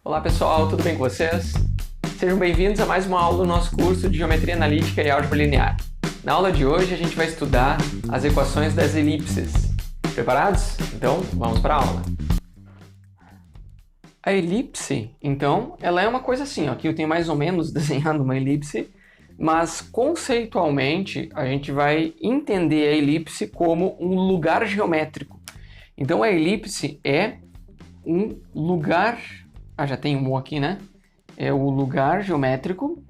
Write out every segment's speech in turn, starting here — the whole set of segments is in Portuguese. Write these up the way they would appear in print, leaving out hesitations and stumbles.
Olá pessoal, tudo bem com vocês? Sejam bem-vindos a mais uma aula do nosso curso de Geometria Analítica e Álgebra Linear. Na aula de hoje a gente vai estudar as equações das elipses. Preparados? Então vamos para a aula. A elipse, então, ela é uma coisa assim, aqui eu tenho mais ou menos desenhado uma elipse, mas conceitualmente a gente vai entender a elipse como um lugar geométrico. Então a elipse é um lugar... já tem um aqui, né? É o lugar geométrico.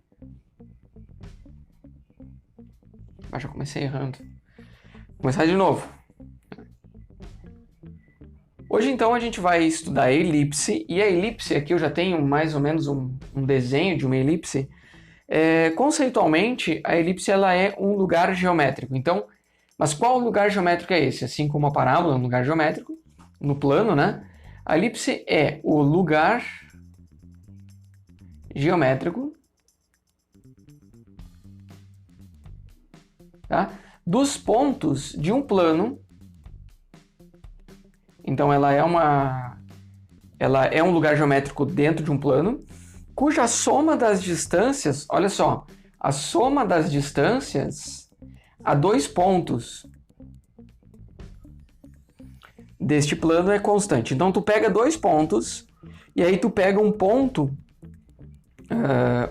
Já comecei errando. Vou começar de novo. Hoje, então, a gente vai estudar a elipse. E a elipse, aqui eu já tenho mais ou menos um desenho de uma elipse. Conceitualmente, a elipse ela é um lugar geométrico. Então, mas qual lugar geométrico é esse? Assim como a parábola é um lugar geométrico, no plano, né? A elipse é o lugar geométrico, tá? Dos pontos de um plano. Então ela é um lugar geométrico dentro de um plano, cuja soma das distâncias, olha só, a soma das distâncias a dois pontos deste plano é constante. Então tu pega dois pontos e aí tu pega um ponto,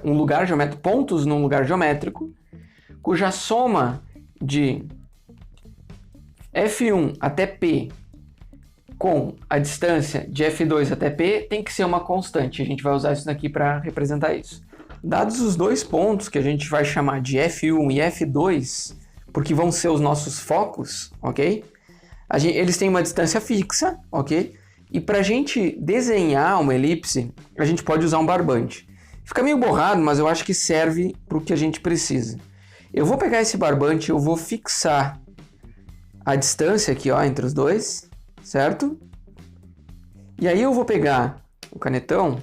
um lugar geométrico, pontos num lugar geométrico, cuja soma de F1 até P com a distância de F2 até P tem que ser uma constante. A gente vai usar isso daqui para representar isso. Dados os dois pontos que a gente vai chamar de F1 e F2, porque vão ser os nossos focos, ok? Eles têm uma distância fixa, ok? E para a gente desenhar uma elipse, a gente pode usar um barbante. Fica meio borrado, mas eu acho que serve para o que a gente precisa. Eu vou pegar esse barbante, eu vou fixar a distância aqui, ó, entre os dois, certo? E aí eu vou pegar o canetão,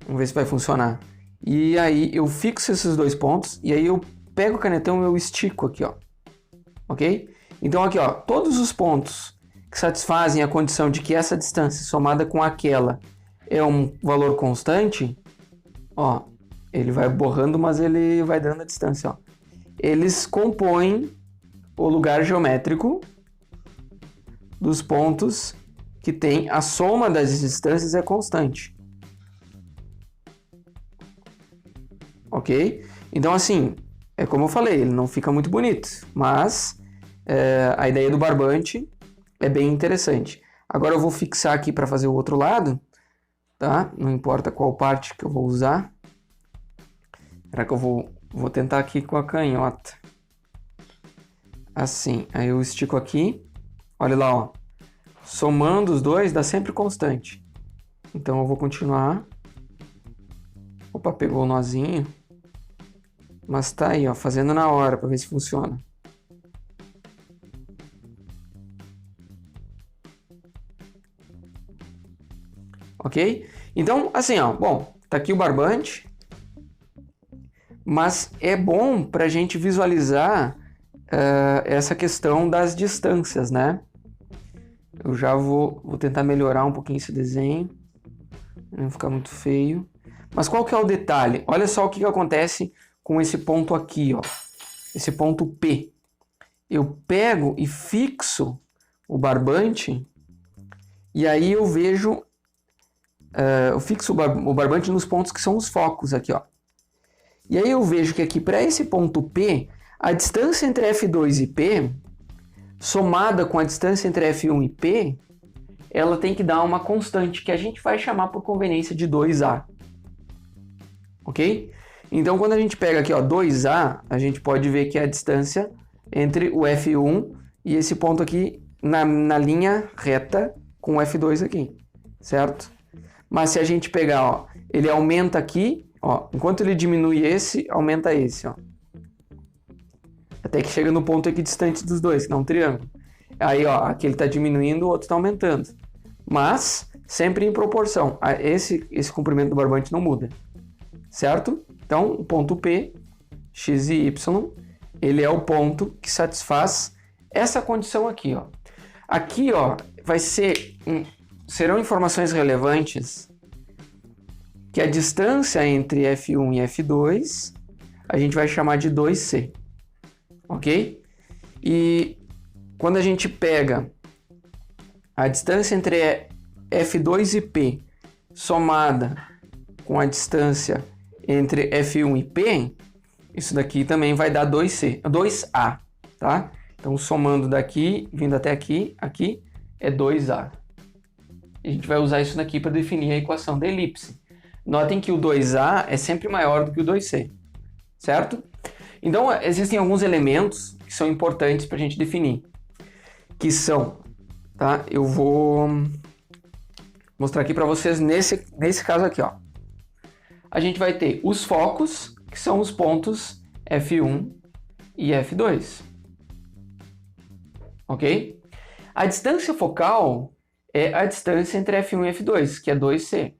vamos ver se vai funcionar. E aí eu fixo esses dois pontos, e aí eu pego o canetão e eu estico aqui, ó. Ok? Então aqui, ó, todos os pontos que satisfazem a condição de que essa distância somada com aquela é um valor constante, ó, ele vai borrando, mas ele vai dando a distância, ó. Eles compõem o lugar geométrico dos pontos que tem a soma das distâncias é constante. Ok? Então, assim, é como eu falei, ele não fica muito bonito, mas a ideia do barbante é bem interessante. Agora eu vou fixar aqui para fazer o outro lado, tá? Não importa qual parte que eu vou usar. Será que eu vou tentar aqui com a canhota? Assim, aí eu estico aqui. Olha lá, ó. Somando os dois dá sempre constante. Então eu vou continuar. Opa, pegou o nozinho. Mas tá aí, ó, fazendo na hora para ver se funciona. Ok? Então, assim, ó, bom, tá aqui o barbante. Mas é bom para a gente visualizar essa questão das distâncias, né? Eu já vou tentar melhorar um pouquinho esse desenho, não ficar muito feio. Mas qual que é o detalhe? Olha só o que acontece com esse ponto aqui, ó. Esse ponto P. Eu pego e fixo o barbante e aí eu vejo... eu fixo o barbante nos pontos que são os focos aqui, ó. E aí eu vejo que aqui para esse ponto P, a distância entre F2 e P, somada com a distância entre F1 e P, ela tem que dar uma constante, que a gente vai chamar por conveniência de 2A. Ok? Então, quando a gente pega aqui, ó, 2A, a gente pode ver que é a distância entre o F1 e esse ponto aqui na linha reta com o F2 aqui, certo? Mas se a gente pegar, ó, ele aumenta aqui, ó, enquanto ele diminui esse, aumenta esse, ó. Até que chega no ponto equidistante dos dois, que dá um triângulo. Aí, ó, aqui ele está diminuindo, o outro está aumentando. Mas sempre em proporção. Esse comprimento do barbante não muda, certo? Então, o ponto P, x e y, ele é o ponto que satisfaz essa condição aqui, ó. Aqui, ó, serão informações relevantes que a distância entre F1 e F2 a gente vai chamar de 2C, ok? E quando a gente pega a distância entre F2 e P somada com a distância entre F1 e P, isso daqui também vai dar 2A, tá? Então, somando daqui, vindo até aqui, aqui é 2A. A gente vai usar isso daqui para definir a equação da elipse. Notem que o 2A é sempre maior do que o 2C, certo? Então, existem alguns elementos que são importantes para a gente definir, que são, tá? Eu vou mostrar aqui para vocês nesse caso aqui, ó. A gente vai ter os focos, que são os pontos F1 e F2. Ok? A distância focal é a distância entre F1 e F2, que é 2C.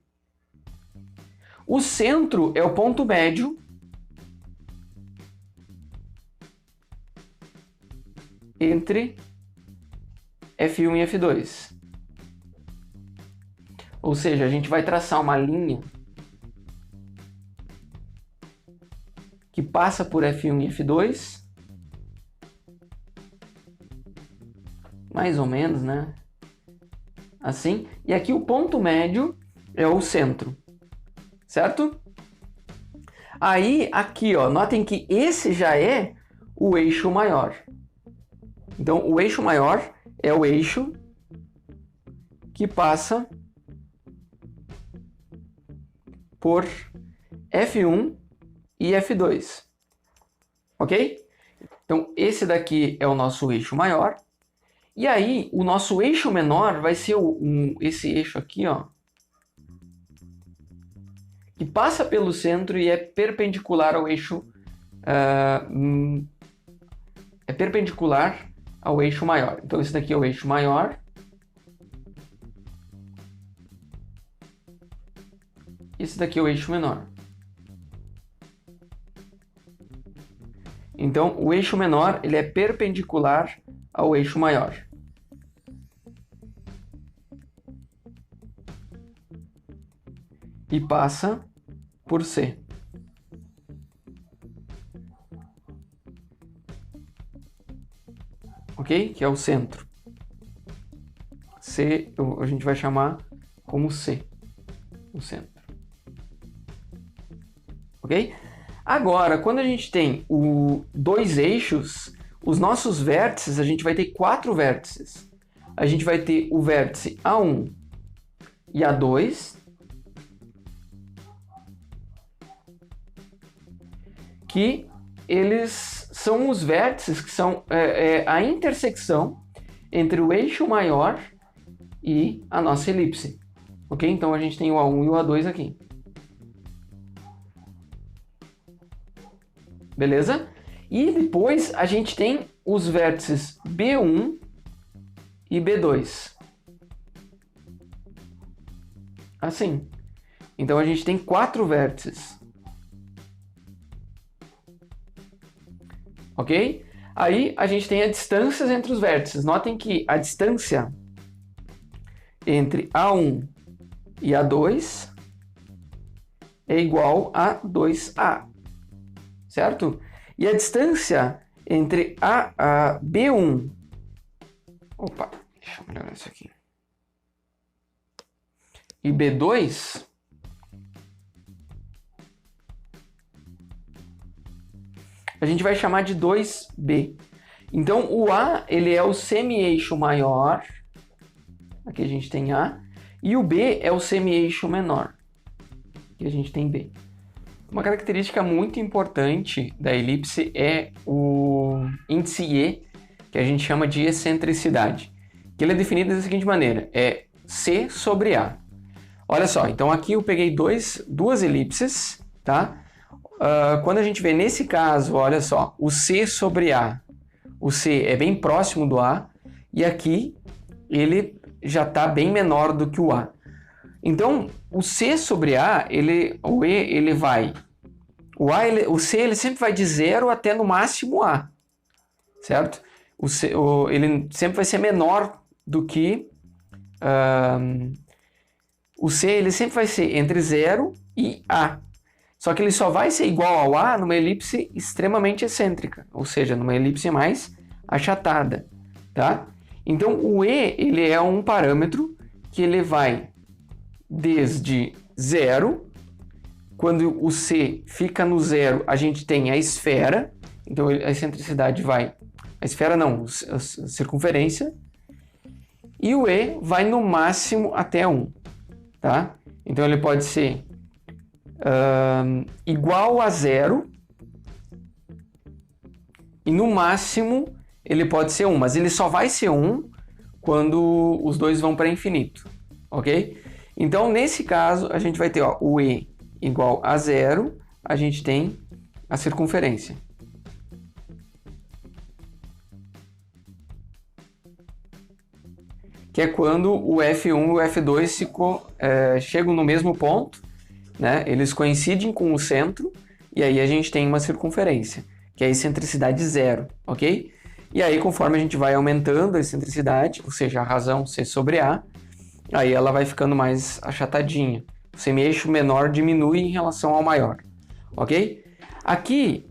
O centro é o ponto médio entre F1 e F2. Ou seja, a gente vai traçar uma linha que passa por F1 e F2, mais ou menos, né? Assim. E aqui o ponto médio é o centro, certo? Aí, aqui, ó, notem que esse já é o eixo maior. Então, o eixo maior é o eixo que passa por F1 e F2, ok? Então, esse daqui é o nosso eixo maior. E aí, o nosso eixo menor vai ser esse eixo aqui, ó, que passa pelo centro e é perpendicular ao eixo maior. Então, esse daqui é o eixo maior. Esse daqui é o eixo menor. Então, o eixo menor ele é perpendicular ao eixo maior. E passa por C. Ok? Que é o centro. C, a gente vai chamar como C. O centro. Ok? Agora, quando a gente tem dois eixos, os nossos vértices, a gente vai ter 4 vértices. A gente vai ter o vértice A1 e A2, que eles são os vértices que são a intersecção entre o eixo maior e a nossa elipse. Ok? Então a gente tem o A1 e o A2 aqui. Beleza? E depois a gente tem os vértices B1 e B2. Assim. Então a gente tem 4 vértices. Ok? Aí a gente tem as distâncias entre os vértices. Notem que a distância entre A1 e A2 é igual a 2A. Certo? E a distância entre a B1... Opa, deixa eu melhorar isso aqui. E B2... a gente vai chamar de 2B. Então, o A ele é o semi-eixo maior. Aqui a gente tem A. E o B é o semi-eixo menor. Aqui a gente tem B. Uma característica muito importante da elipse é o índice E, que a gente chama de excentricidade, que ele é definido da seguinte maneira, é C sobre A. Olha só, então aqui eu peguei duas elipses, tá? Quando a gente vê nesse caso, olha só, o C sobre A, o C é bem próximo do A, e aqui ele já está bem menor do que o A. Então, o C sobre A, o E, ele vai... O C, ele sempre vai de 0 até no máximo A, certo? Ele sempre vai ser menor do que o C ele sempre vai ser entre 0 e A. Só que ele só vai ser igual ao A numa elipse extremamente excêntrica, ou seja, numa elipse mais achatada, tá? Então, o E ele é um parâmetro que ele vai desde 0, quando o C fica no 0, a gente tem a esfera, então a excentricidade vai... A esfera não, a circunferência, e o E vai no máximo até 1, tá? Então ele pode ser igual a 0 e no máximo ele pode ser 1, mas ele só vai ser 1 quando os dois vão para infinito, ok? Então nesse caso a gente vai ter o E igual a 0, a gente tem a circunferência. Que é quando o F1 e o F2 chegam no mesmo ponto, né? Eles coincidem com o centro, e aí a gente tem uma circunferência, que é a excentricidade 0, ok? E aí, conforme a gente vai aumentando a excentricidade, ou seja, a razão C sobre A, aí ela vai ficando mais achatadinha. O semi-eixo menor diminui em relação ao maior, ok? Aqui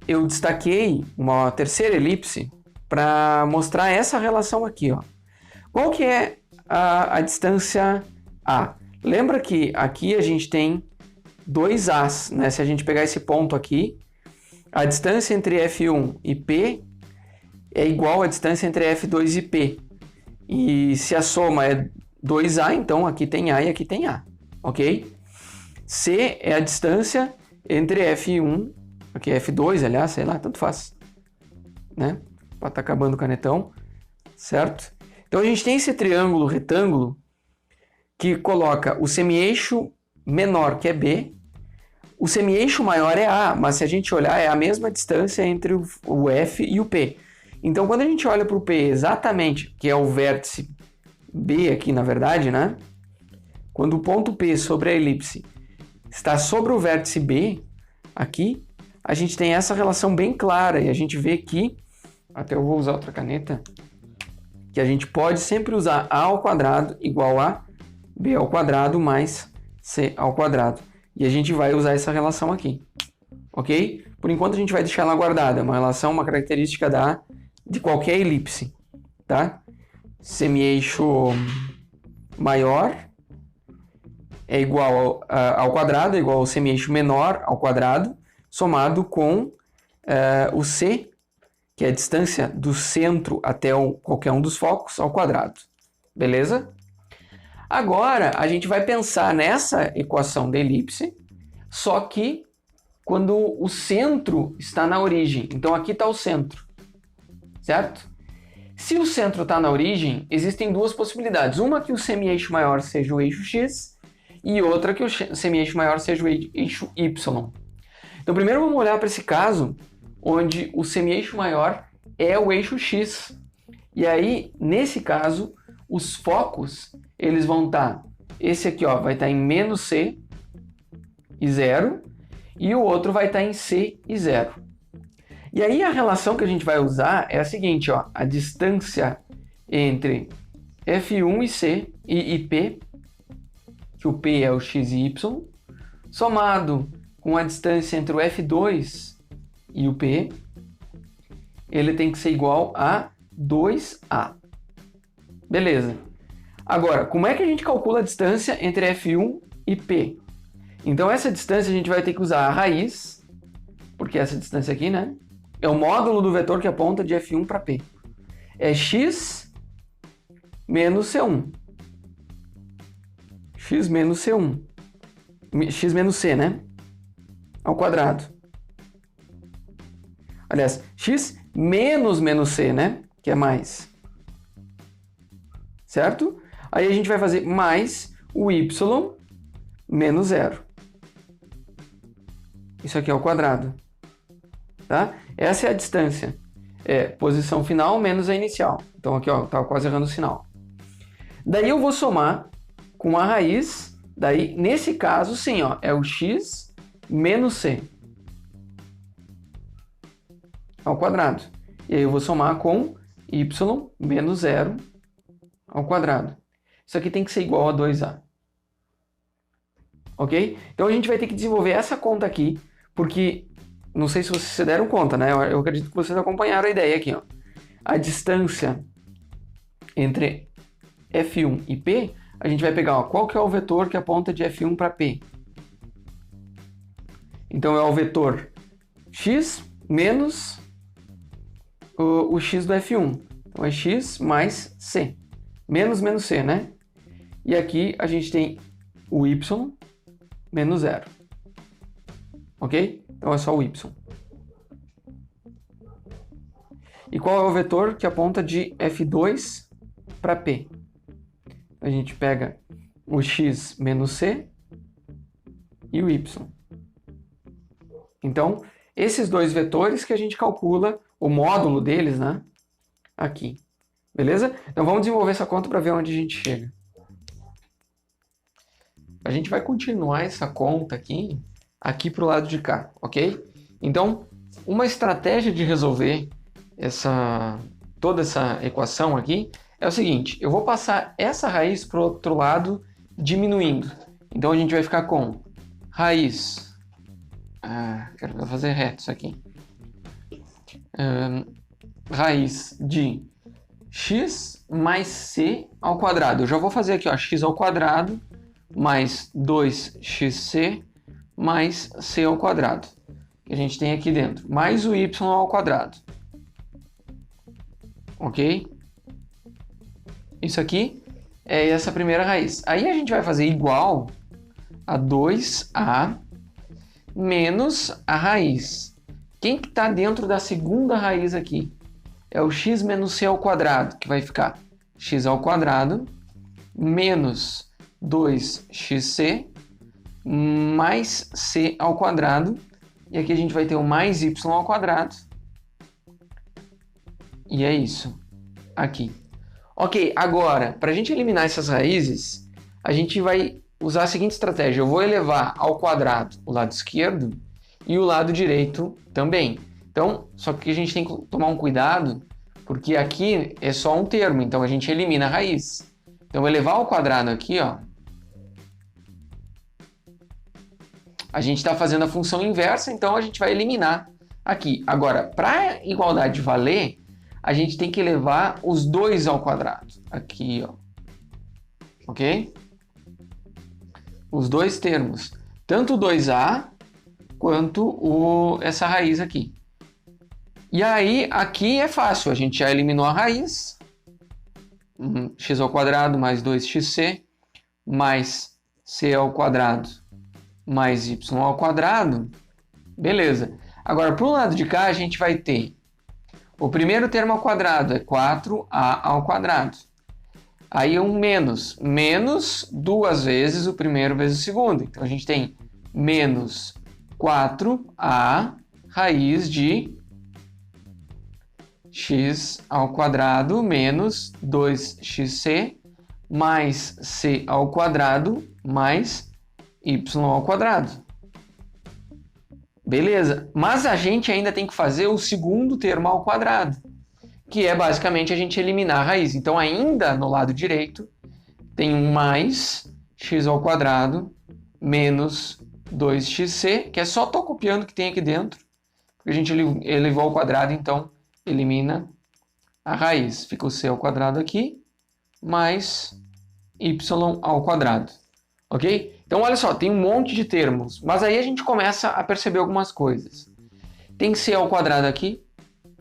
eu destaquei uma terceira elipse para mostrar essa relação aqui, ó. Qual que é a distância A? Lembra que aqui a gente tem dois A's, né? Se a gente pegar esse ponto aqui, a distância entre F1 e P é igual à distância entre F2 e P. E se a soma é 2A, então aqui tem A e aqui tem A, ok? C é a distância entre F1, aqui é F2, aliás, sei lá, tanto faz, né? Pode estar acabando o canetão, certo? Então a gente tem esse triângulo retângulo que coloca o semi-eixo menor, que é B, o semi-eixo maior é A, mas se a gente olhar é a mesma distância entre o F e o P. Então quando a gente olha para o P exatamente, que é o vértice B aqui na verdade, né? Quando o ponto P sobre a elipse está sobre o vértice B, aqui, a gente tem essa relação bem clara e a gente vê que, até eu vou usar outra caneta, que a gente pode sempre usar A ao quadrado igual a B ao quadrado mais C ao quadrado. E a gente vai usar essa relação aqui, ok? Por enquanto a gente vai deixar ela guardada, é uma relação, uma característica de qualquer elipse, tá? Semi-eixo maior é igual ao quadrado, é igual ao semi-eixo menor ao quadrado, somado com o C, que é a distância do centro até qualquer um dos focos, ao quadrado. Beleza? Agora, a gente vai pensar nessa equação da elipse, só que quando o centro está na origem. Então, aqui está o centro, certo? Se o centro está na origem, existem duas possibilidades. Uma que o semi-eixo maior seja o eixo X e outra que o semi-eixo maior seja o eixo Y. Então, primeiro vamos olhar para esse caso onde o semi-eixo maior é o eixo X. E aí, nesse caso, os focos, eles vão estar... Esse aqui ó, vai estar em menos C e 0, e o outro vai estar em C e 0. E aí a relação que a gente vai usar é a seguinte, ó, a distância entre F1 e C e P, que o P é o X e Y, somado com a distância entre o F2 e o P, ele tem que ser igual a 2A. Beleza. Agora, como é que a gente calcula a distância entre F1 e P? Então, essa distância a gente vai ter que usar a raiz, porque essa distância aqui, né? É o módulo do vetor que aponta de F1 para P. É x menos C1. X menos C1. X menos C, né? Ao quadrado. Aliás, x menos C, né? Que é mais. Certo? Aí a gente vai fazer mais o y menos 0. Isso aqui é ao quadrado. Tá? Essa é a distância. É posição final menos a inicial. Então aqui, ó, estava quase errando o sinal. Daí eu vou somar com a raiz. Daí, nesse caso, sim, ó, é o x menos C ao quadrado. E aí eu vou somar com y menos 0 ao quadrado. Isso aqui tem que ser igual a 2A. ok? Então a gente vai ter que desenvolver essa conta aqui, porque não sei se vocês se deram conta, né? Eu acredito que vocês acompanharam a ideia aqui, ó. A distância entre F1 e P, a gente vai pegar, ó, qual que é o vetor que aponta de F1 para P? Então é o vetor x menos o x do F1. Então é x mais c. Menos c, né? E aqui a gente tem o y menos 0. Ok? Então é só o y. E qual é o vetor que aponta de F2 para P? A gente pega o x menos c e o y. Então, esses dois vetores que a gente calcula o módulo deles, né? Aqui. Beleza? Então vamos desenvolver essa conta para ver onde a gente chega. A gente vai continuar essa conta aqui para o lado de cá, ok? Então, uma estratégia de resolver toda essa equação aqui é o seguinte: eu vou passar essa raiz para o outro lado diminuindo. Então a gente vai ficar com raiz. Quero fazer reto isso aqui. Raiz de x mais c ao quadrado. Eu já vou fazer aqui, ó, x ao quadrado mais 2xc mais c ao quadrado. Que a gente tem aqui dentro. Mais o y ao quadrado. Ok? Isso aqui é essa primeira raiz. Aí a gente vai fazer igual a 2a menos a raiz. Quem que está dentro da segunda raiz aqui? É o x menos c ao quadrado, que vai ficar x ao quadrado menos 2xc mais c ao quadrado. E aqui a gente vai ter o mais y ao quadrado. E é isso aqui. Ok, agora, para a gente eliminar essas raízes, a gente vai usar a seguinte estratégia. Eu vou elevar ao quadrado o lado esquerdo e o lado direito também. Então, só que a gente tem que tomar um cuidado, porque aqui é só um termo, então a gente elimina a raiz. Então, elevar ao quadrado aqui, ó, a gente está fazendo a função inversa, então a gente vai eliminar aqui. Agora, para a igualdade valer, a gente tem que elevar os dois ao quadrado. Aqui, ó. Ok? Os dois termos. Tanto o 2a quanto essa raiz aqui. E aí, aqui é fácil. A gente já eliminou a raiz. X ao quadrado mais 2xc mais c ao quadrado mais y ao quadrado. Beleza. Agora, para o lado de cá, a gente vai ter o primeiro termo ao quadrado é 4a ao quadrado. Aí um menos. Menos duas vezes o primeiro vezes o segundo. Então a gente tem menos 4a raiz de x ao quadrado menos 2xc mais c ao quadrado mais y ao quadrado. Beleza, mas a gente ainda tem que fazer o segundo termo ao quadrado, que é basicamente a gente eliminar a raiz. Então, ainda no lado direito, tem um mais x ao quadrado menos 2xc, que é só estou copiando o que tem aqui dentro, porque a gente elevou ao quadrado, então elimina a raiz. Fica o c ao quadrado aqui, mais y ao quadrado. Ok? Então, olha só, tem um monte de termos, mas aí a gente começa a perceber algumas coisas. Tem c ao quadrado aqui,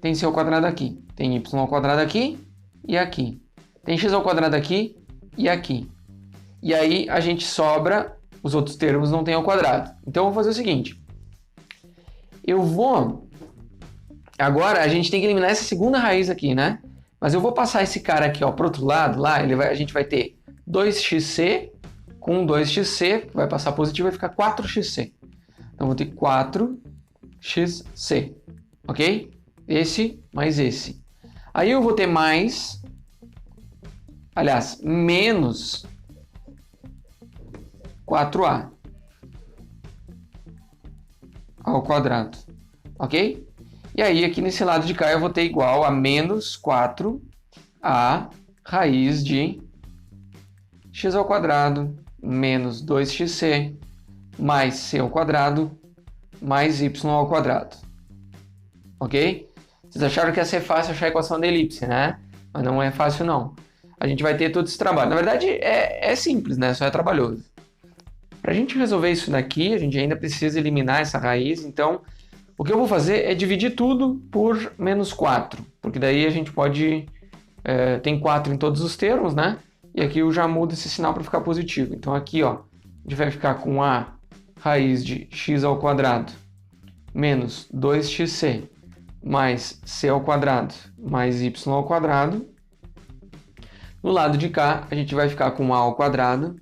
tem c ao quadrado aqui, tem y ao quadrado aqui e aqui. Tem x ao quadrado aqui e aqui. E aí a gente sobra, os outros termos não tem ao quadrado. Então, eu vou fazer o seguinte. Agora, a gente tem que eliminar essa segunda raiz aqui, né? Mas eu vou passar esse cara aqui, ó, para o outro lado, lá, a gente vai ter 2xc com 2xc, vai passar positivo, vai ficar 4xc. Então, vou ter 4xc, ok? Esse mais esse. Aí eu vou ter mais, aliás, menos 4a ao quadrado, ok? E aí, aqui nesse lado de cá, eu vou ter igual a menos 4a raiz de x ao quadrado menos 2xc mais c ao quadrado mais y ao quadrado. Ok? Vocês acharam que ia ser fácil achar a equação da elipse, né? Mas não é fácil, não. A gente vai ter todo esse trabalho. Na verdade, é simples, né? Só é trabalhoso. Para a gente resolver isso daqui, a gente ainda precisa eliminar essa raiz. Então, o que eu vou fazer é dividir tudo por menos 4. Porque daí a gente pode... tem 4 em todos os termos, né? E aqui eu já mudo esse sinal para ficar positivo. Então aqui, ó, a gente vai ficar com a raiz de x ao quadrado menos 2xc mais c ao quadrado mais y ao quadrado. No lado de cá, a gente vai ficar com a ao quadrado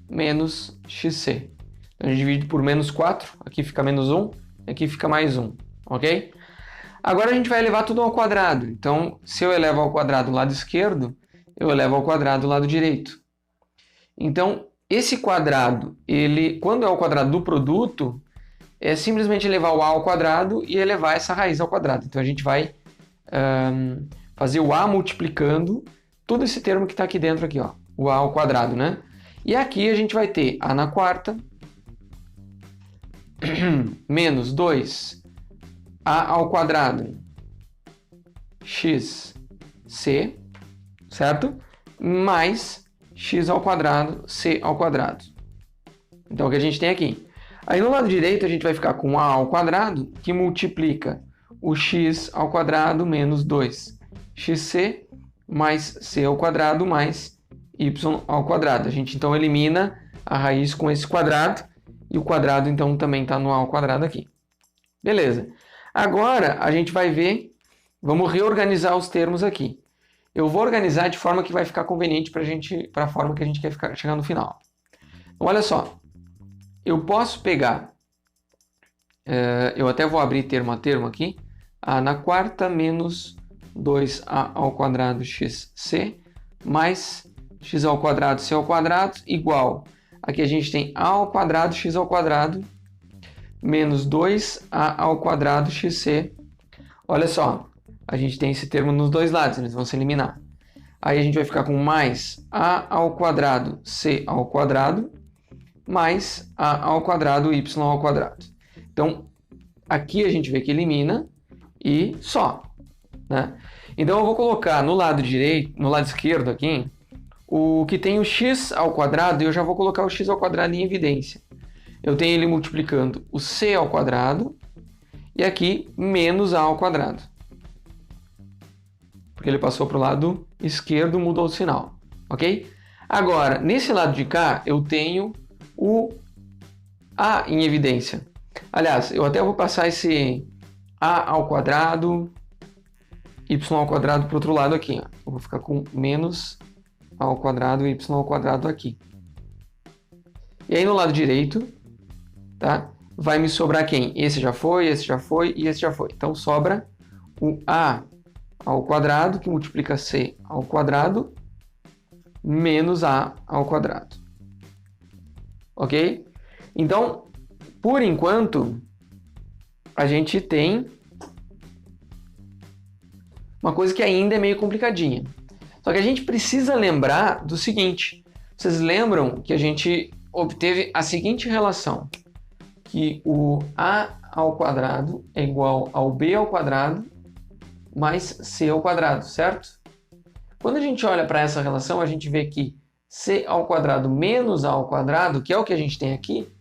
menos xc. Então a gente divide por menos 4, aqui fica menos 1, aqui fica mais 1, ok? Agora a gente vai elevar tudo ao quadrado. Então, se eu elevo ao quadrado o lado esquerdo, eu elevo ao quadrado o lado direito. Então, esse quadrado, quando é o quadrado do produto, é simplesmente elevar o a ao quadrado e elevar essa raiz ao quadrado. Então, a gente vai fazer o a multiplicando todo esse termo que está aqui dentro, aqui, ó, o a ao quadrado, né? E aqui a gente vai ter a na quarta menos 2 a ao quadrado x c, certo? Mais x ao quadrado c ao quadrado. Então, o que a gente tem aqui? Aí no lado direito a gente vai ficar com a ao quadrado, que multiplica o x ao quadrado menos 2xc mais c ao quadrado mais y ao quadrado. A gente então elimina a raiz com esse quadrado, e o quadrado então também está no a ao quadrado aqui. Beleza. Agora a gente vai ver, vamos reorganizar os termos aqui. Eu vou organizar de forma que vai ficar conveniente para a forma que a gente quer chegar no final. Então, olha só, eu posso pegar, eu até vou abrir termo a termo aqui, a na quarta menos 2a ao quadrado xc mais x ao quadrado c ao quadrado igual, aqui a gente tem a ao quadrado x ao quadrado menos 2a ao quadrado xc. Olha só, a gente tem esse termo nos dois lados, eles vão se eliminar. Aí a gente vai ficar com mais a ao quadrado c ao quadrado mais a ao quadrado y ao quadrado. Então, aqui a gente vê que elimina e só, né? Então eu vou colocar no lado direito, no lado esquerdo aqui, o que tem o x ao quadrado, e eu já vou colocar o x ao quadrado em evidência. Eu tenho ele multiplicando o c ao quadrado e aqui menos a ao quadrado. Porque ele passou para o lado esquerdo, mudou o sinal, ok? Agora, nesse lado de cá, eu tenho o a em evidência. Aliás, eu até vou passar esse a ao quadrado, y ao quadrado para o outro lado aqui. Ó. Eu vou ficar com menos a ao quadrado e y ao quadrado aqui. E aí no lado direito, tá? Vai me sobrar quem? Esse já foi e esse já foi. Então sobra o a ao quadrado, que multiplica c ao quadrado, menos a ao quadrado. Ok? Então, por enquanto, a gente tem uma coisa que ainda é meio complicadinha. Só que a gente precisa lembrar do seguinte. Vocês lembram que a gente obteve a seguinte relação, que o a ao quadrado é igual ao b ao quadrado mais c ao quadrado, certo? Quando a gente olha para essa relação, a gente vê que c ao quadrado menos a ao quadrado, que é o que a gente tem aqui,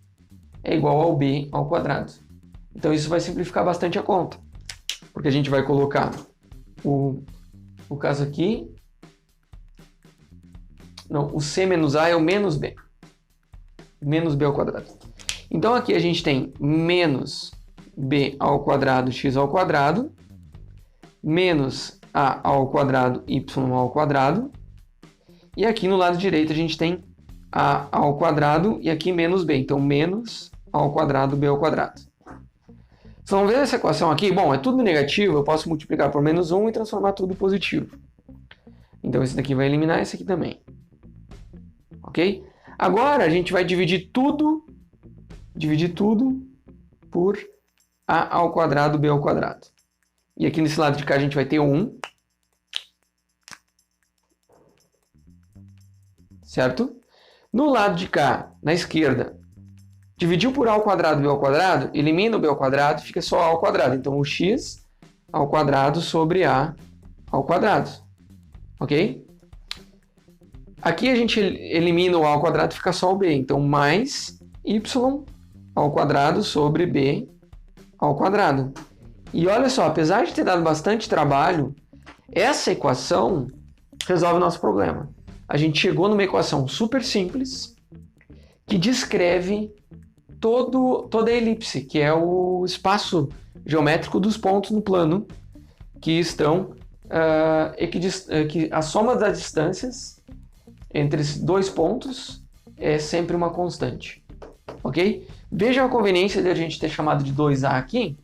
é igual ao b ao quadrado. Então isso vai simplificar bastante a conta, porque a gente vai colocar o caso aqui, não, o c menos a é o menos b ao quadrado. Então aqui a gente tem menos b ao quadrado x ao quadrado, menos a ao quadrado y ao quadrado, e aqui no lado direito a gente tem a ao quadrado e aqui menos b, então menos a ao quadrado b ao quadrado. Vocês vão ver essa equação aqui? Bom, é tudo negativo, eu posso multiplicar por menos 1 e transformar tudo em positivo. Então esse daqui vai eliminar esse aqui também. Ok? Agora a gente vai dividir tudo por a ao quadrado b ao quadrado. E aqui nesse lado de cá a gente vai ter 1. Certo? No lado de cá, na esquerda, a Dividiu por a ao quadrado b ao quadrado, elimina o b ao quadrado e fica só a ao quadrado. Então, o x ao quadrado sobre a ao quadrado. Ok? Aqui a gente elimina o a ao quadrado e fica só o b. Então, mais y ao quadrado sobre b ao quadrado. E olha só, apesar de ter dado bastante trabalho, essa equação resolve o nosso problema. A gente chegou numa equação super simples que descreve toda a elipse, que é o espaço geométrico dos pontos no plano, que estão que a soma das distâncias entre esses dois pontos é sempre uma constante, ok? Veja a conveniência de a gente ter chamado de 2a aqui,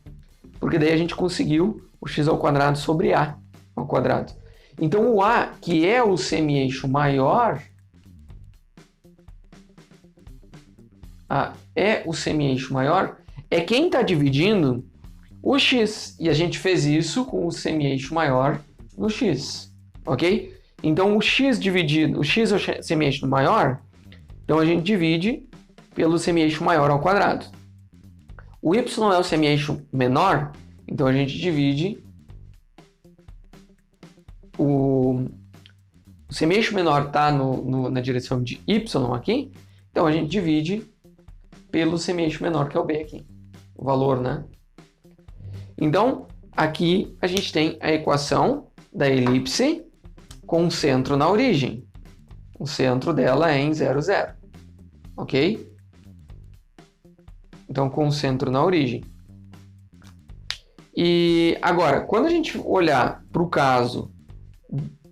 porque daí a gente conseguiu o x ao quadrado sobre a ao quadrado. Então o a, que é o semi-eixo maior, é quem está dividindo o x. E a gente fez isso com o semi-eixo maior no x, ok? Então o x dividido, o x é o semi-eixo maior, então a gente divide pelo semi-eixo maior ao quadrado. O y é o semi-eixo menor, então a gente divide o semi-eixo menor está na direção de y aqui, então a gente divide pelo semi-eixo menor, que é o b aqui, o valor, né? Então, aqui a gente tem a equação da elipse com o centro na origem. O centro dela é em 0, 0, ok? Então, com o centro na origem. E agora, quando a gente olhar para o caso,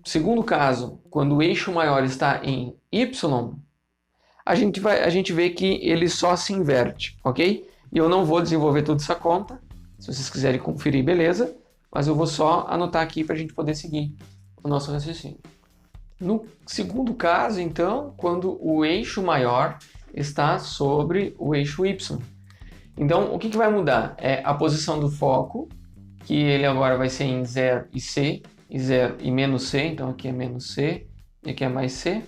segundo caso, quando o eixo maior está em y, a gente vê que ele só se inverte, ok? E eu não vou desenvolver toda essa conta. Se vocês quiserem conferir, beleza. Mas eu vou só anotar aqui para a gente poder seguir o nosso raciocínio. No segundo caso, então, quando o eixo maior está sobre o eixo y. Então, o que vai mudar? É a posição do foco, que ele agora vai ser em 0 e c, e 0 e menos c, então aqui é menos c, e aqui é mais c.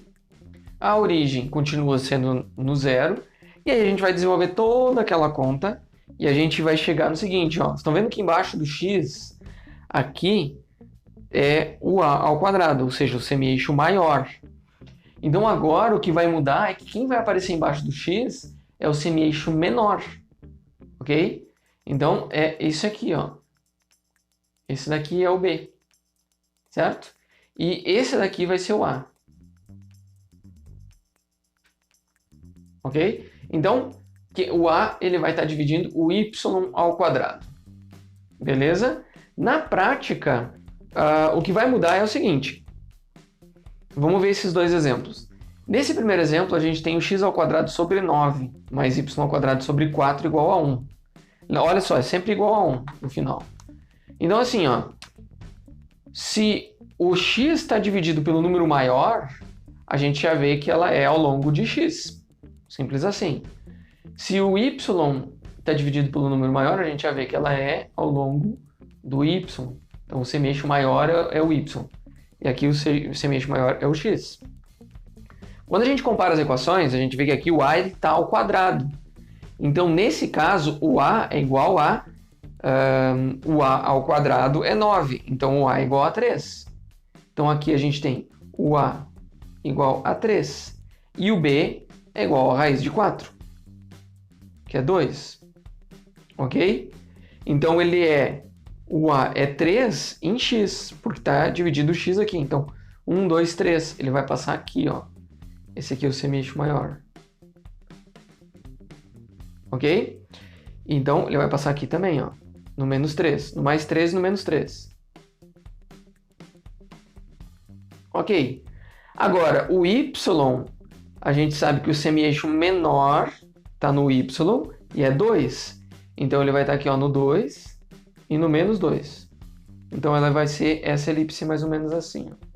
A origem continua sendo no 0, e aí a gente vai desenvolver toda aquela conta, e a gente vai chegar no seguinte, ó. Vocês estão vendo que embaixo do x, aqui é o a ao quadrado, ou seja, o semi-eixo maior. Então agora o que vai mudar é que quem vai aparecer embaixo do x é o semi-eixo menor, ok? Então é esse aqui, ó. Esse daqui é o b, certo? E esse daqui vai ser o a. Ok? Então, o a ele vai estar dividindo o y ao quadrado. Beleza? Na prática, o que vai mudar é o seguinte. Vamos ver esses dois exemplos. Nesse primeiro exemplo, a gente tem o x ao quadrado sobre 9, mais y ao quadrado sobre 4 igual a 1. Olha só, é sempre igual a 1 no final. Então, assim, ó, se o x está dividido pelo número maior, a gente já vê que ela é ao longo de x. Simples assim. Se o y está dividido pelo número maior, a gente já vê que ela é ao longo do y. Então, o semi-eixo maior é o y. E aqui o semi-eixo maior é o x. Quando a gente compara as equações, a gente vê que aqui o a está ao quadrado. Então, nesse caso, o a é igual a... o a ao quadrado é 9. Então, o a é igual a 3. Então, aqui a gente tem o a igual a 3. E o b é igual a raiz de 4, que é 2. Ok? Então, o a é 3 em x, porque está dividido o x aqui. Então, 1, 2, 3. Ele vai passar aqui, ó. Esse aqui é o semi-eixo maior. Ok? Então, ele vai passar aqui também, ó. No menos 3. No mais 3 e no menos 3. Ok. Agora, o y, a gente sabe que o semi-eixo menor está no y e é 2. Então, ele vai estar aqui, ó, no 2 e no menos 2. Então, ela vai ser essa elipse mais ou menos assim, ó.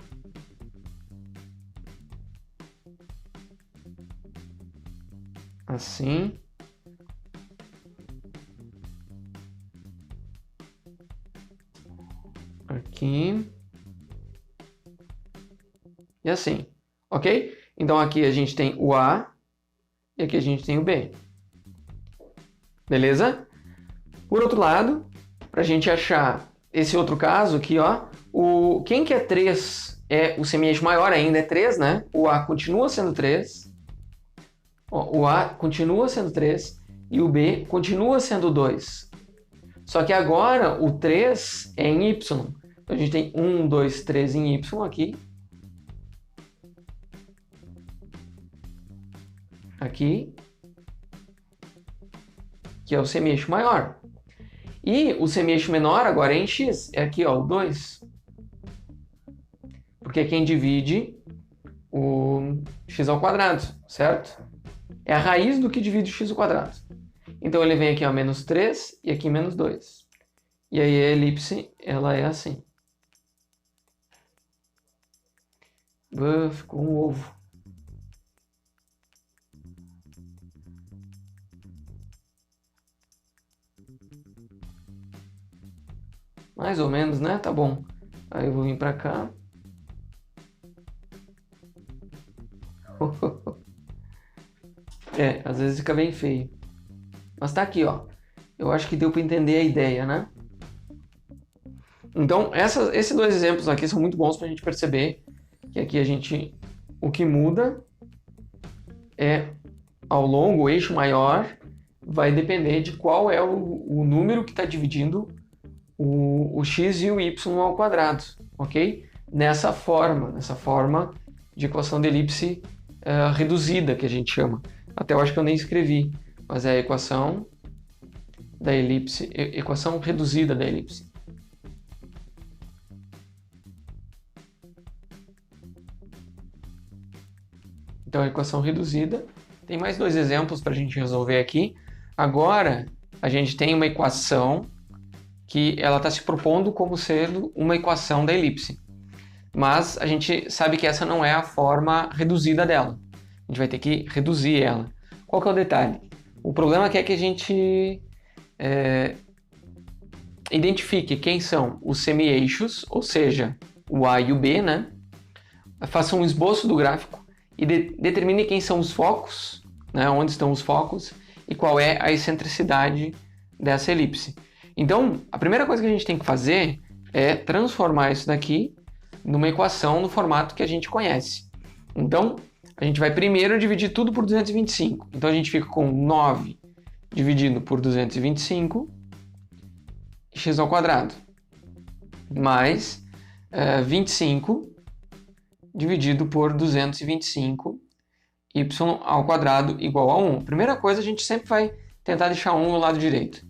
Assim. Aqui. E assim, ok? Então aqui a gente tem o A e aqui a gente tem o B. beleza? Por outro lado, para a gente achar esse outro caso aqui, ó, quem que é 3 é o semi-eixo maior, ainda é 3, né? O A continua sendo 3, ó, o A continua sendo 3 e o B continua sendo 2. Só que agora o 3 é em Y. Então a gente tem 1, 2, 3 em Y aqui. Aqui. Que é o semi-eixo maior. E o semi-eixo menor agora é em X. É aqui, ó, o 2. Porque é quem divide o x ao quadrado, certo? É a raiz do que divide o x ao quadrado. Então ele vem aqui, ó, menos 3 e aqui menos 2. E aí a elipse, ela é assim. Ficou um ovo. Mais ou menos, né? Tá bom. Aí eu vou vir pra cá. Às vezes fica bem feio. Mas tá aqui, ó. Eu acho que deu para entender a ideia, né? Então, esses dois exemplos aqui são muito bons para a gente perceber que aqui o que muda é ao longo, o eixo maior vai depender de qual é o número que está dividindo o x e o y ao quadrado, ok? Nessa forma de equação de elipse reduzida, que a gente chama. Até eu acho que eu nem escrevi, mas é a equação da elipse, equação reduzida da elipse. Então, a equação reduzida. Tem mais dois exemplos para a gente resolver aqui. Agora, a gente tem uma equação que ela está se propondo como sendo uma equação da elipse. Mas a gente sabe que essa não é a forma reduzida dela. A gente vai ter que reduzir ela. Qual que é o detalhe? O problema aqui é que a gente identifique quem são os semi-eixos, ou seja, o A e o B, né? Faça um esboço do gráfico e determine quem são os focos, né? Onde estão os focos e qual é a excentricidade dessa elipse. Então, a primeira coisa que a gente tem que fazer é transformar isso daqui numa equação no formato que a gente conhece. Então, a gente vai primeiro dividir tudo por 225. Então, a gente fica com 9 dividido por 225, x ao quadrado, mais 25 dividido por 225, y ao quadrado igual a 1. Primeira coisa, a gente sempre vai tentar deixar 1 no lado direito.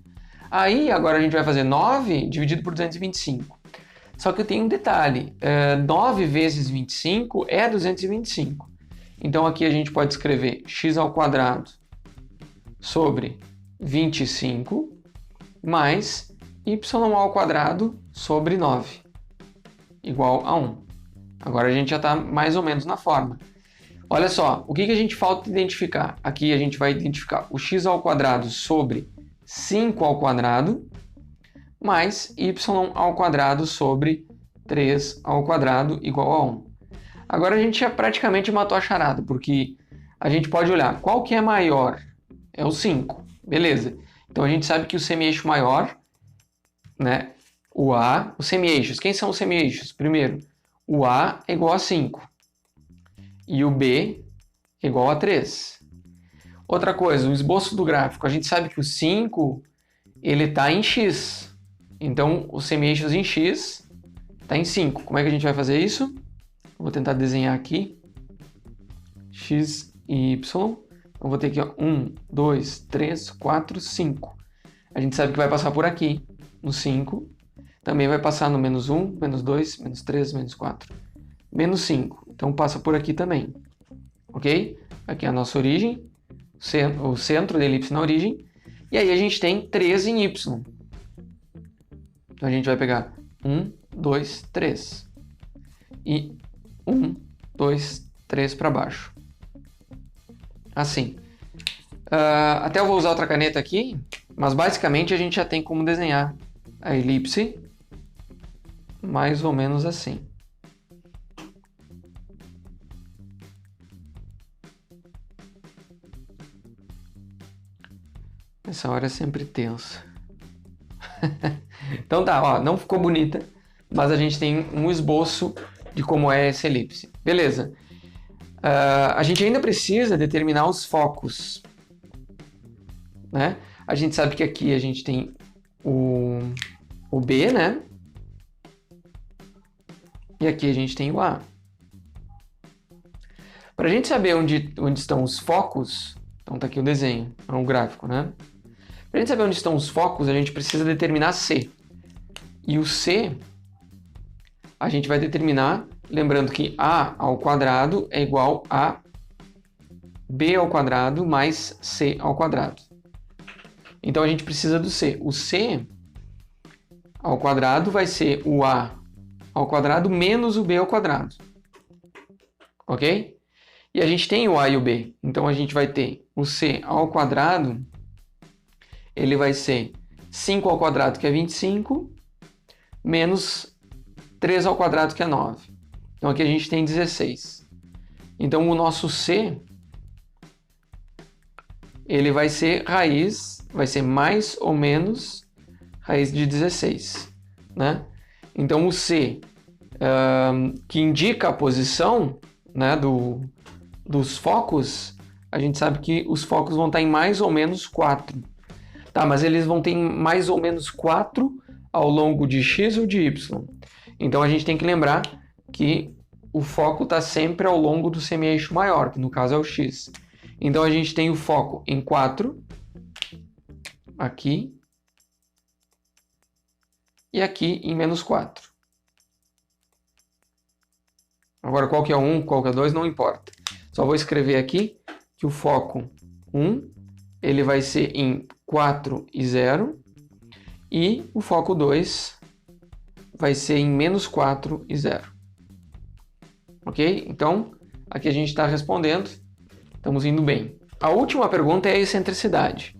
Aí, agora a gente vai fazer 9 dividido por 225. Só que tem um detalhe, 9 vezes 25 é 225. Então aqui a gente pode escrever x ao quadrado sobre 25 mais y ao quadrado sobre 9 igual a 1. Agora a gente já está mais ou menos na forma. Olha só, o que a gente falta identificar? Aqui a gente vai identificar o x ao quadrado sobre 5 ao quadrado mais y ao quadrado sobre 3 ao quadrado igual a 1. Agora a gente já praticamente matou a charada, porque a gente pode olhar qual que é maior. É o 5, beleza. Então a gente sabe que o semi-eixo maior, né, o A, os semi-eixos. Quem são os semi-eixos? Primeiro, o A é igual a 5 e o B é igual a 3. Outra coisa, o esboço do gráfico. A gente sabe que o 5 ele está em x. Então, os semi-eixos em x está em 5. Como é que a gente vai fazer isso? Vou tentar desenhar aqui. X e y. Eu vou ter aqui, ó, 1, 2, 3, 4, 5. A gente sabe que vai passar por aqui, no 5. Também vai passar no menos 1, menos 2, menos 3, menos 4. Menos 5. Então, passa por aqui também. Ok? Aqui é a nossa origem. O centro da elipse na origem. E aí a gente tem 3 em y. Então, a gente vai pegar 1, 2, 3. E 1, 2, 3 para baixo. Assim. Até eu vou usar outra caneta aqui, mas basicamente a gente já tem como desenhar a elipse mais ou menos assim. Essa hora é sempre tensa. Então tá, ó, não ficou bonita, mas a gente tem um esboço de como é essa elipse. Beleza. A gente ainda precisa determinar os focos, né? A gente sabe que aqui a gente tem o B, né? E aqui a gente tem o A. Para a gente saber onde estão os focos, então tá aqui o desenho, é um gráfico, né? Para a gente saber onde estão os focos, a gente precisa determinar C. E o C, a gente vai determinar, lembrando que A ao quadrado é igual a B ao quadrado mais C ao quadrado. Então a gente precisa do C. O C ao quadrado vai ser o A ao quadrado menos o B ao quadrado. Ok? E a gente tem o A e o B. Então a gente vai ter o C ao quadrado, ele vai ser 5 ao quadrado, que é 25, menos 3 ao quadrado, que é 9. Então aqui a gente tem 16. Então o nosso C, ele vai ser vai ser mais ou menos raiz de 16, né? Então o C, que indica a posição, né, dos focos, a gente sabe que os focos vão estar em mais ou menos 4. Tá, mas eles vão ter mais ou menos 4 ao longo de x ou de y. Então a gente tem que lembrar que o foco está sempre ao longo do semi-eixo maior, que no caso é o x. Então a gente tem o foco em 4, aqui, e aqui em menos 4. Agora qual que é o 1, qual que é o 2, não importa. Só vou escrever aqui que o foco 1, ele vai ser em 4 e 0, e o foco 2 vai ser em menos 4 e 0. Ok? Então, aqui a gente está respondendo, estamos indo bem. A última pergunta é a excentricidade.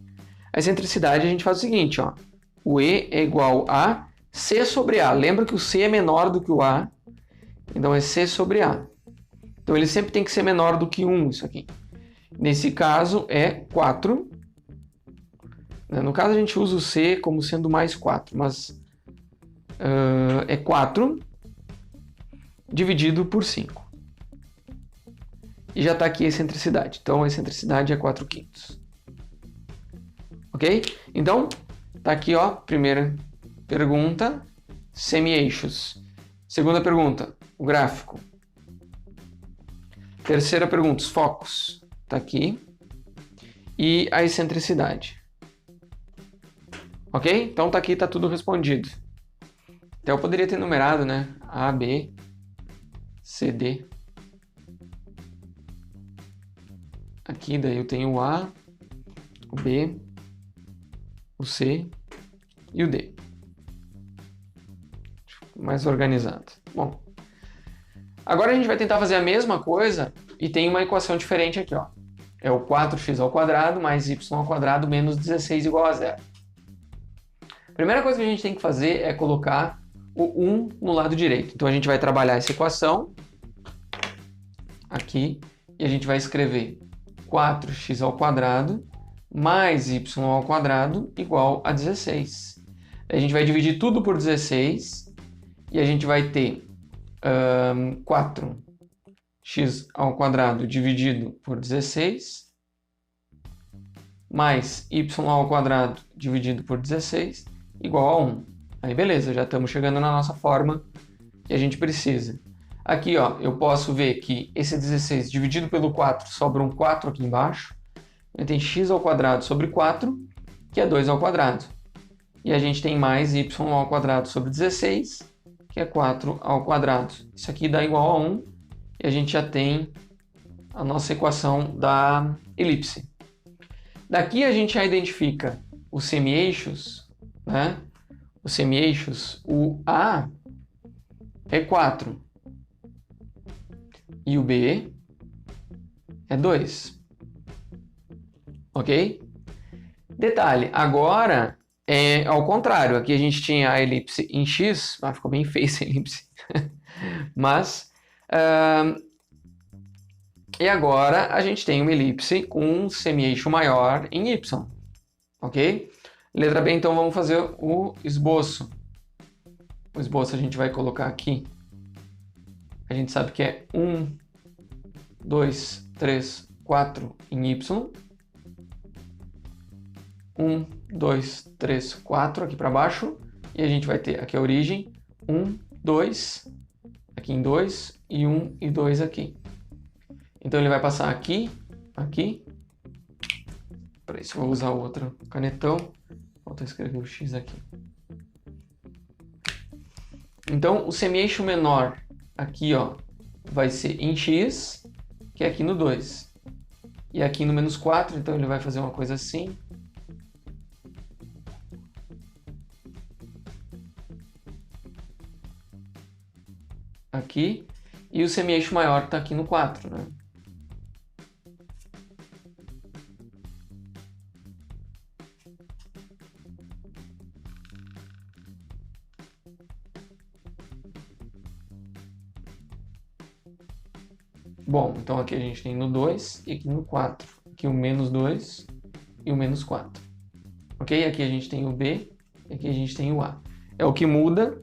A excentricidade a gente faz o seguinte, ó, o E é igual a C sobre A. Lembra que o C é menor do que o A, então é C sobre A. Então ele sempre tem que ser menor do que 1, isso aqui. Nesse caso é 4. No caso a gente usa o C como sendo mais 4, mas é 4 dividido por 5. E já está aqui a excentricidade. Então a excentricidade é 4/5. Ok? Então, está aqui, ó, primeira pergunta, semi-eixos. Segunda pergunta, o gráfico. Terceira pergunta, os focos. Está aqui. E a excentricidade. Ok? Então está aqui, está tudo respondido. Então eu poderia ter numerado, né? A, B, C, D. Aqui daí eu tenho o A, o B, o C e o D. Mais organizado. Bom, agora a gente vai tentar fazer a mesma coisa e tem uma equação diferente aqui, ó. É o 4x ao quadrado mais y ao quadrado menos 16 igual a 0. A primeira coisa que a gente tem que fazer é colocar o 1 no lado direito. Então a gente vai trabalhar essa equação aqui e a gente vai escrever 4x ao quadrado mais y ao quadrado igual a 16. A gente vai dividir tudo por 16 e a gente vai ter 4x ao quadrado dividido por 16 mais y ao quadrado dividido por 16 igual a 1. Aí beleza, já estamos chegando na nossa forma que a gente precisa. Aqui, ó, eu posso ver que esse 16 dividido pelo 4 sobra um 4 aqui embaixo. Tem x ao quadrado sobre 4, que é 2 ao quadrado. E a gente tem mais y ao quadrado sobre 16, que é 4 ao quadrado. Isso aqui dá igual a 1, e a gente já tem a nossa equação da elipse. Daqui a gente já identifica os semi-eixos, né? Os semi-eixos, o A é 4 e o B é 2. Ok? Detalhe, agora é ao contrário. Aqui a gente tinha a elipse em x. Ficou bem feia essa elipse. Mas, e agora a gente tem uma elipse com um semi-eixo maior em y. ok? Letra B, então vamos fazer o esboço. O esboço a gente vai colocar aqui. A gente sabe que é 1, 2, 3, 4 em Y. 1, 2, 3, 4 aqui para baixo. E a gente vai ter aqui a origem. 1, 2, aqui em 2 e 1 e 2 aqui. Então ele vai passar aqui, aqui. Para isso eu vou usar outro canetão. Falta escrever o X aqui. Então o semi-eixo menor aqui, ó, vai ser em X, que é aqui no 2. E aqui no menos 4, então ele vai fazer uma coisa assim. Aqui. E o semi-eixo maior está aqui no 4, né? Bom, então aqui a gente tem no 2 e aqui no 4. Aqui o menos 2 e o menos 4. Ok? Aqui a gente tem o B e aqui a gente tem o A. É o que muda,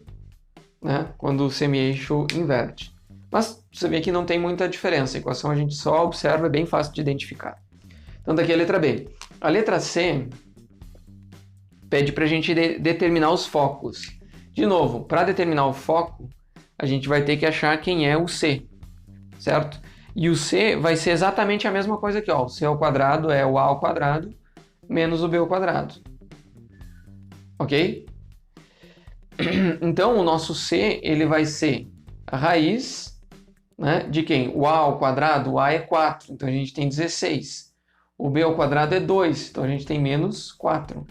né, quando o semi-eixo inverte. Mas você vê que não tem muita diferença. A equação a gente só observa, é bem fácil de identificar. Então daqui é a letra B. A letra C pede para a gente determinar os focos. De novo, para determinar o foco, a gente vai ter que achar quem é o C, certo? E o C vai ser exatamente a mesma coisa aqui, ó. O C ao quadrado é o A ao quadrado menos o B ao quadrado. Ok? Então, o nosso C, ele vai ser a raiz, né, de quem? O A ao quadrado, o A é 4, então a gente tem 16. O B ao quadrado é 2, então a gente tem menos 4.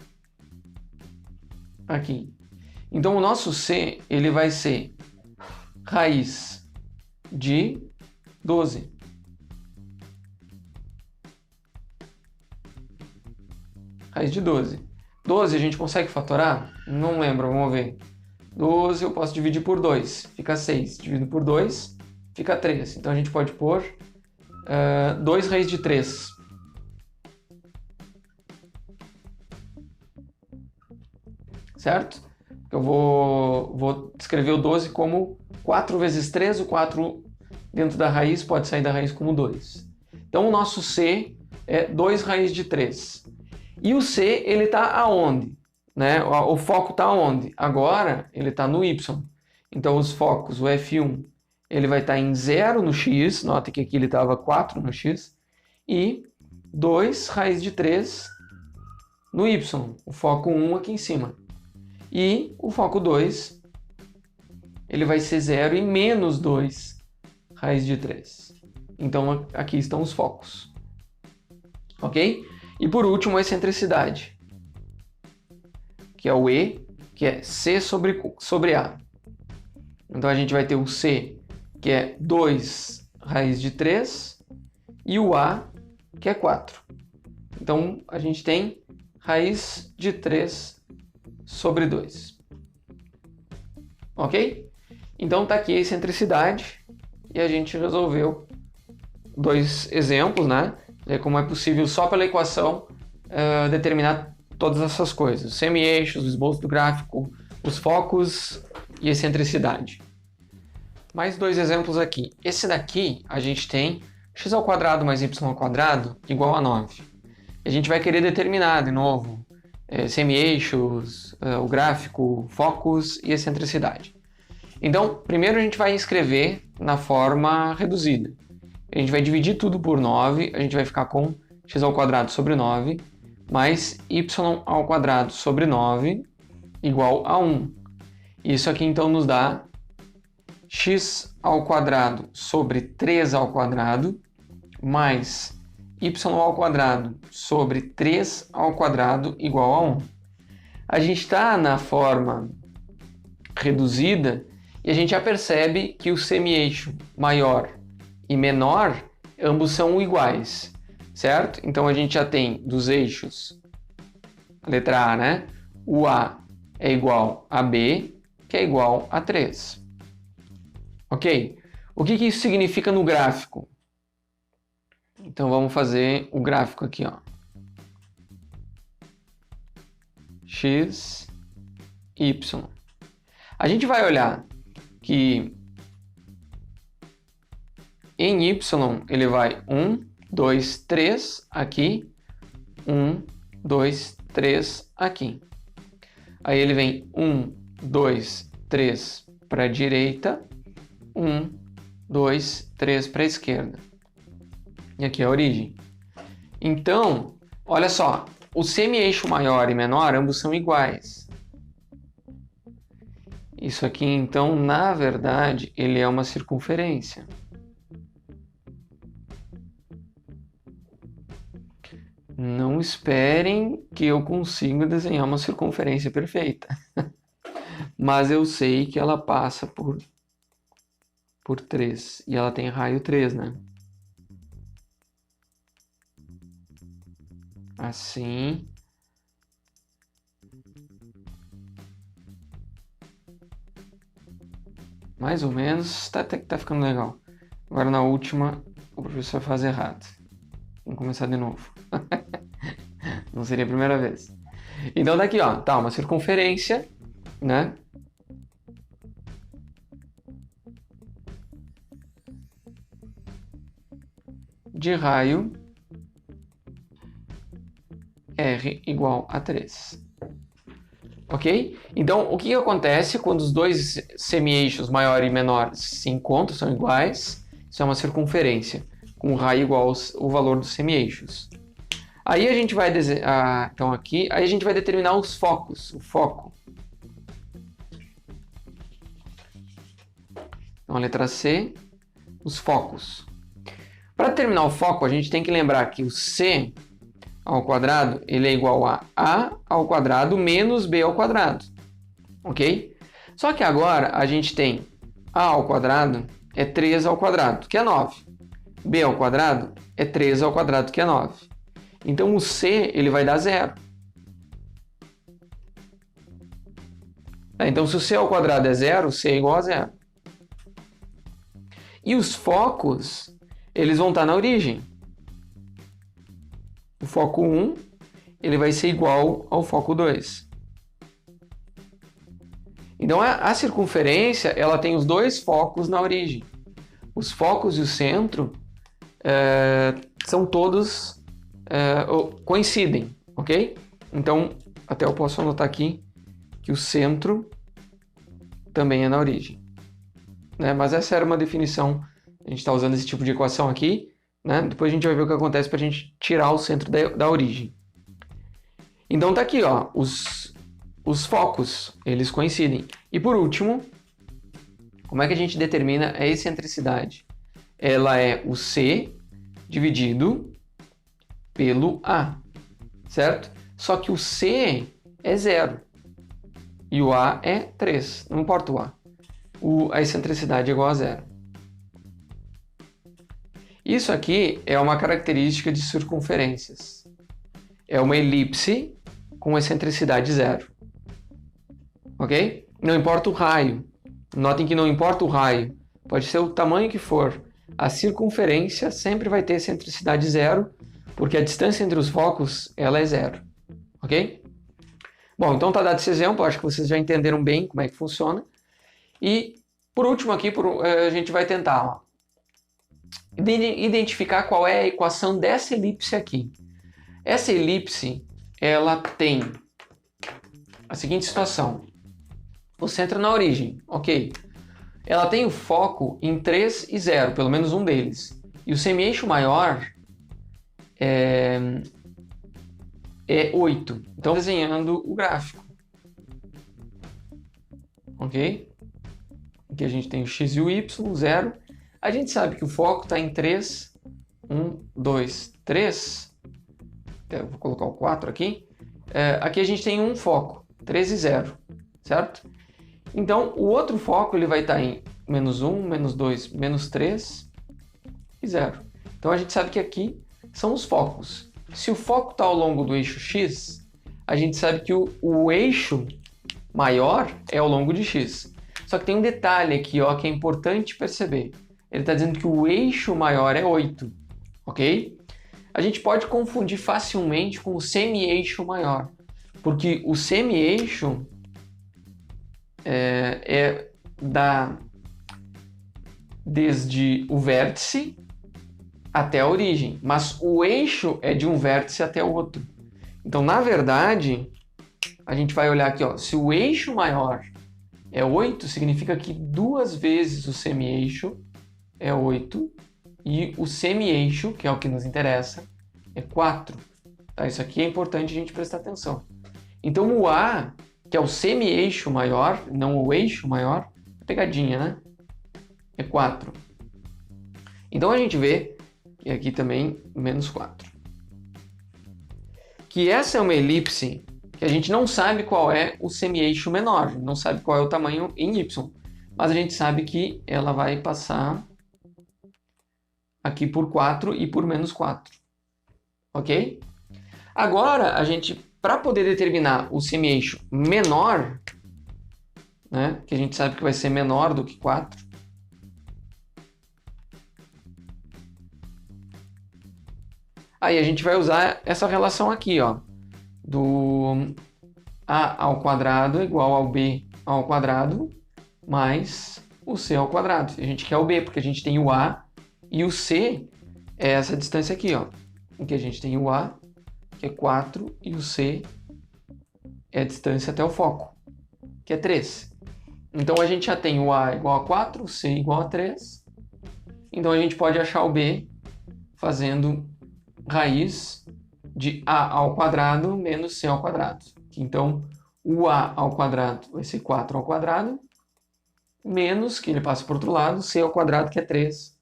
Aqui. Então, o nosso C, ele vai ser raiz de 12. Raiz de 12. 12 a gente consegue fatorar? Não lembro, vamos ver. 12 eu posso dividir por 2, fica 6. Dividido por 2, fica 3. Então a gente pode pôr 2 raiz de 3. Certo? Eu vou escrever o 12 como 4 vezes 3. O 4 dentro da raiz pode sair da raiz como 2. Então o nosso C é 2 raiz de 3. E o C, ele está aonde? Né? O foco está aonde? Agora, ele está no Y. Então, os focos, o F1, ele vai estar em 0 no X. Nota que aqui ele estava 4 no X. E 2 raiz de 3 no Y. O foco 1 aqui em cima. E o foco 2, ele vai ser 0 e menos 2 raiz de 3. Então, aqui estão os focos. Ok? E por último, a excentricidade, que é o E, que é C sobre A. Então a gente vai ter o C, que é 2 raiz de 3, e o A, que é 4. Então a gente tem raiz de 3 sobre 2. Ok? Então está aqui a excentricidade, e a gente resolveu 2 exemplos, né? Como é possível só pela equação determinar todas essas coisas. Semi-eixos, o esboço do gráfico, os focos e excentricidade. Mais 2 exemplos aqui. Esse daqui a gente tem x ao quadrado mais y ao quadrado igual a 9. A gente vai querer determinar de novo semi-eixos, o gráfico, focos e excentricidade. Então, primeiro a gente vai escrever na forma reduzida. A gente vai dividir tudo por 9, a gente vai ficar com x ao quadrado sobre 9, mais y ao quadrado sobre 9, igual a 1. Isso aqui, então, nos dá x ao quadrado sobre 3 ao quadrado, mais y ao quadrado sobre 3 ao quadrado, igual a 1. A gente está na forma reduzida e a gente já percebe que o semi-eixo maior e menor, ambos são iguais, certo? Então a gente já tem dos eixos, a letra A, né? O A é igual a B, que é igual a 3. Ok? O que isso significa no gráfico? Então vamos fazer o gráfico aqui, ó. x, y. A gente vai olhar que em y ele vai 1, 2, 3 aqui, 1, 2, 3 aqui. Aí ele vem 1, 2, 3 para a direita, 1, 2, 3 para a esquerda. E aqui é a origem. Então, olha só, o semi-eixo maior e menor, ambos são iguais. Isso aqui, então, na verdade, ele é uma circunferência. Não esperem que eu consiga desenhar uma circunferência perfeita. Mas eu sei que ela passa por 3. E ela tem raio 3, né? Assim. Mais ou menos. Até que tá ficando legal. Agora na última, o professor faz errado. Vamos começar de novo. Não seria a primeira vez. Então daqui, ó, tá uma circunferência, né? De raio R igual a 3. Ok? Então, o que acontece quando os dois semi-eixos maior e menor se encontram, são iguais? Isso é uma circunferência, com raio igual ao valor dos semi-eixos. Aí a gente vai então aqui, aí a gente vai determinar os focos, o foco. Então, a letra C, os focos. Para determinar o foco, a gente tem que lembrar que o C ao quadrado, ele é igual a ao quadrado menos B ao quadrado, ok? Só que agora a gente tem A ao quadrado é 3 ao quadrado, que é 9. B ao quadrado é 3 ao quadrado, que é 9. Então o C ele vai dar 0. Então se o C ao quadrado é 0, o C é igual a 0. E os focos, eles vão estar na origem. O foco 1 ele vai ser igual ao foco 2. Então a circunferência ela tem os dois focos na origem. Os focos e o centro são todos coincidem, ok? Então até eu posso anotar aqui que o centro também é na origem, né? Mas essa era uma definição, a gente está usando esse tipo de equação aqui, né? Depois a gente vai ver o que acontece para a gente tirar o centro da origem. Então tá aqui, ó, os focos, eles coincidem. E por último, como é que a gente determina a excentricidade? Ela é o C dividido pelo A, certo? Só que o C é 0 e o A é 3, não importa o A. A excentricidade é igual a 0. Isso aqui é uma característica de circunferências. É uma elipse com excentricidade 0. Ok? Não importa o raio. Notem que não importa o raio. Pode ser o tamanho que for. A circunferência sempre vai ter excentricidade 0, porque a distância entre os focos ela é 0. Ok? Bom, então tá dado esse exemplo. Acho que vocês já entenderam bem como é que funciona. E por último aqui, a gente vai tentar identificar qual é a equação dessa elipse aqui. Essa elipse, ela tem a seguinte situação. O centro na origem, ok. Ela tem o foco em 3 e 0, pelo menos um deles. E o semi-eixo maior é 8. Então, desenhando o gráfico. Ok? Aqui a gente tem o x e o y, 0. A gente sabe que o foco está em 3. 1, 2, 3. Eu vou colocar o 4 aqui. Aqui a gente tem um foco, 3 e 0, certo? Então, o outro foco ele vai estar em menos 1, menos 2, menos 3 e 0. Então, a gente sabe que aqui são os focos. Se o foco está ao longo do eixo x, a gente sabe que o eixo maior é ao longo de x. Só que tem um detalhe aqui, ó, que é importante perceber. Ele está dizendo que o eixo maior é 8, ok? A gente pode confundir facilmente com o semi-eixo maior, Porque o semi-eixo dá desde o vértice até a origem, mas o eixo é de um vértice até o outro. Então, na verdade, a gente vai olhar aqui, ó, se o eixo maior é 8, significa que 2 vezes o semi-eixo é 8 e o semi-eixo, que é o que nos interessa, é 4. Tá? Isso aqui é importante a gente prestar atenção. Então, o A, que é o semi-eixo maior, não o eixo maior, pegadinha, né? É 4. Então, a gente vê que aqui também menos 4. Que essa é uma elipse que a gente não sabe qual é o semi-eixo menor, não sabe qual é o tamanho em y, mas a gente sabe que ela vai passar aqui por 4 e por menos 4, ok? Agora, a gente, para poder determinar o semi-eixo menor, né, que a gente sabe que vai ser menor do que 4, aí a gente vai usar essa relação aqui, ó, do a ao quadrado igual ao b ao quadrado mais o c ao quadrado. A gente quer o b, porque a gente tem o a, e o c é essa distância aqui, ó, em que a gente tem o a, que é 4, e o c é a distância até o foco, que é 3. Então a gente já tem o a igual a 4, o c igual a 3. Então a gente pode achar o b fazendo raiz de a ao quadrado menos c ao quadrado. Então, o a ao quadrado vai ser 4 ao quadrado, menos, que ele passa para o outro lado, c ao quadrado, que é 3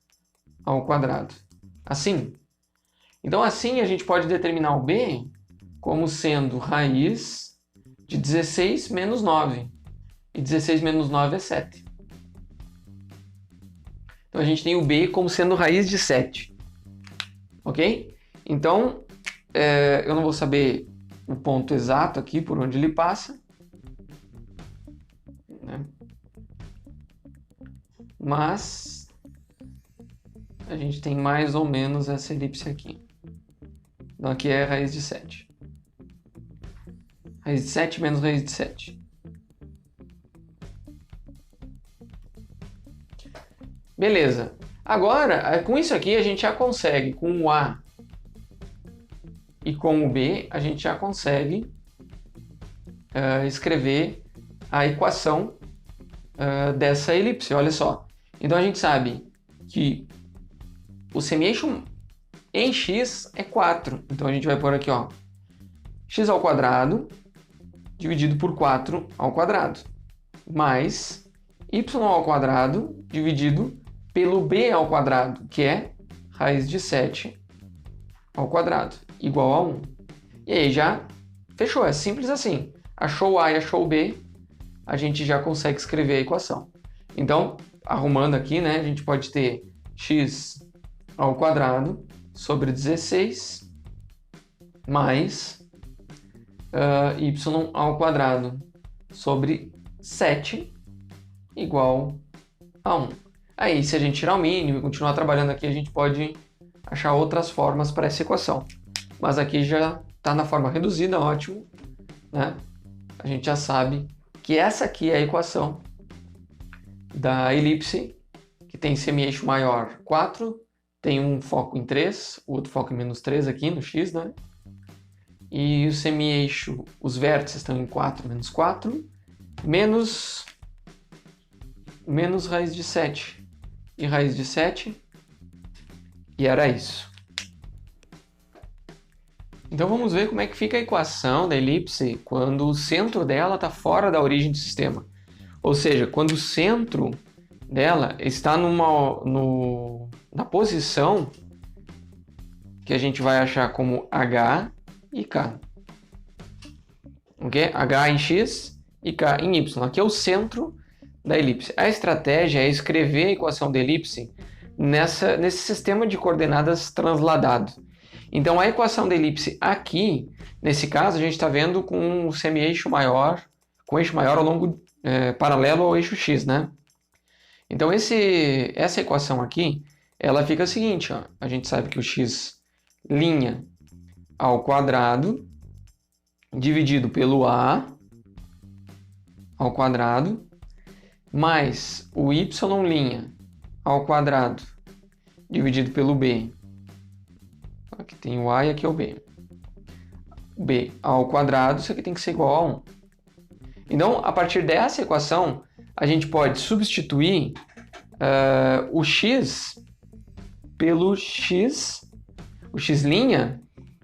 ao quadrado. Assim. Então, assim, a gente pode determinar o b como sendo raiz de 16 menos 9. E 16 menos 9 é 7. Então, a gente tem o b como sendo raiz de 7. Ok? Então, eu não vou saber o ponto exato aqui por onde ele passa, né? Mas a gente tem mais ou menos essa elipse aqui. Então aqui é raiz de 7. Raiz de 7 menos raiz de 7. Beleza. Agora, com isso aqui, a gente já consegue, com o A e com o B, a gente já consegue escrever a equação dessa elipse. Olha só. Então a gente sabe que o semi-eixo em x é 4. Então a gente vai pôr aqui, ó, x ao quadrado dividido por 4 ao quadrado, mais y ao quadrado dividido pelo b ao quadrado, que é raiz de 7 ao quadrado, igual a 1. E aí já fechou, é simples assim. Achou o a e achou o b, a gente já consegue escrever a equação. Então, arrumando aqui, né, a gente pode ter x ao quadrado sobre 16 mais y ao quadrado sobre 7 igual a 1. Aí, se a gente tirar o mínimo e continuar trabalhando aqui, a gente pode achar outras formas para essa equação. Mas aqui já está na forma reduzida, ótimo, né? A gente já sabe que essa aqui é a equação da elipse, que tem semi-eixo maior 4, tem um foco em 3, o outro foco em menos 3 aqui no x, né? E o semi-eixo, os vértices estão em 4 menos 4, menos raiz de 7. E raiz de 7, e era isso. Então vamos ver como é que fica a equação da elipse quando o centro dela está fora da origem do sistema. Ou seja, quando o centro dela está na posição que a gente vai achar como H e K. Ok? H em X e K em Y. Aqui é o centro da elipse. A estratégia é escrever a equação da elipse nesse sistema de coordenadas transladado. Então, a equação da elipse aqui, nesse caso, a gente está vendo com o semi-eixo maior, com o eixo maior ao longo paralelo ao eixo x, né? Então, essa equação aqui, ela fica a seguinte, ó, a gente sabe que o x' ao quadrado dividido pelo A ao quadrado, mais o y' ao quadrado dividido pelo B. Aqui tem o A e aqui é o B. B ao quadrado, isso aqui tem que ser igual a 1. Então, a partir dessa equação, a gente pode substituir o x pelo x. O x'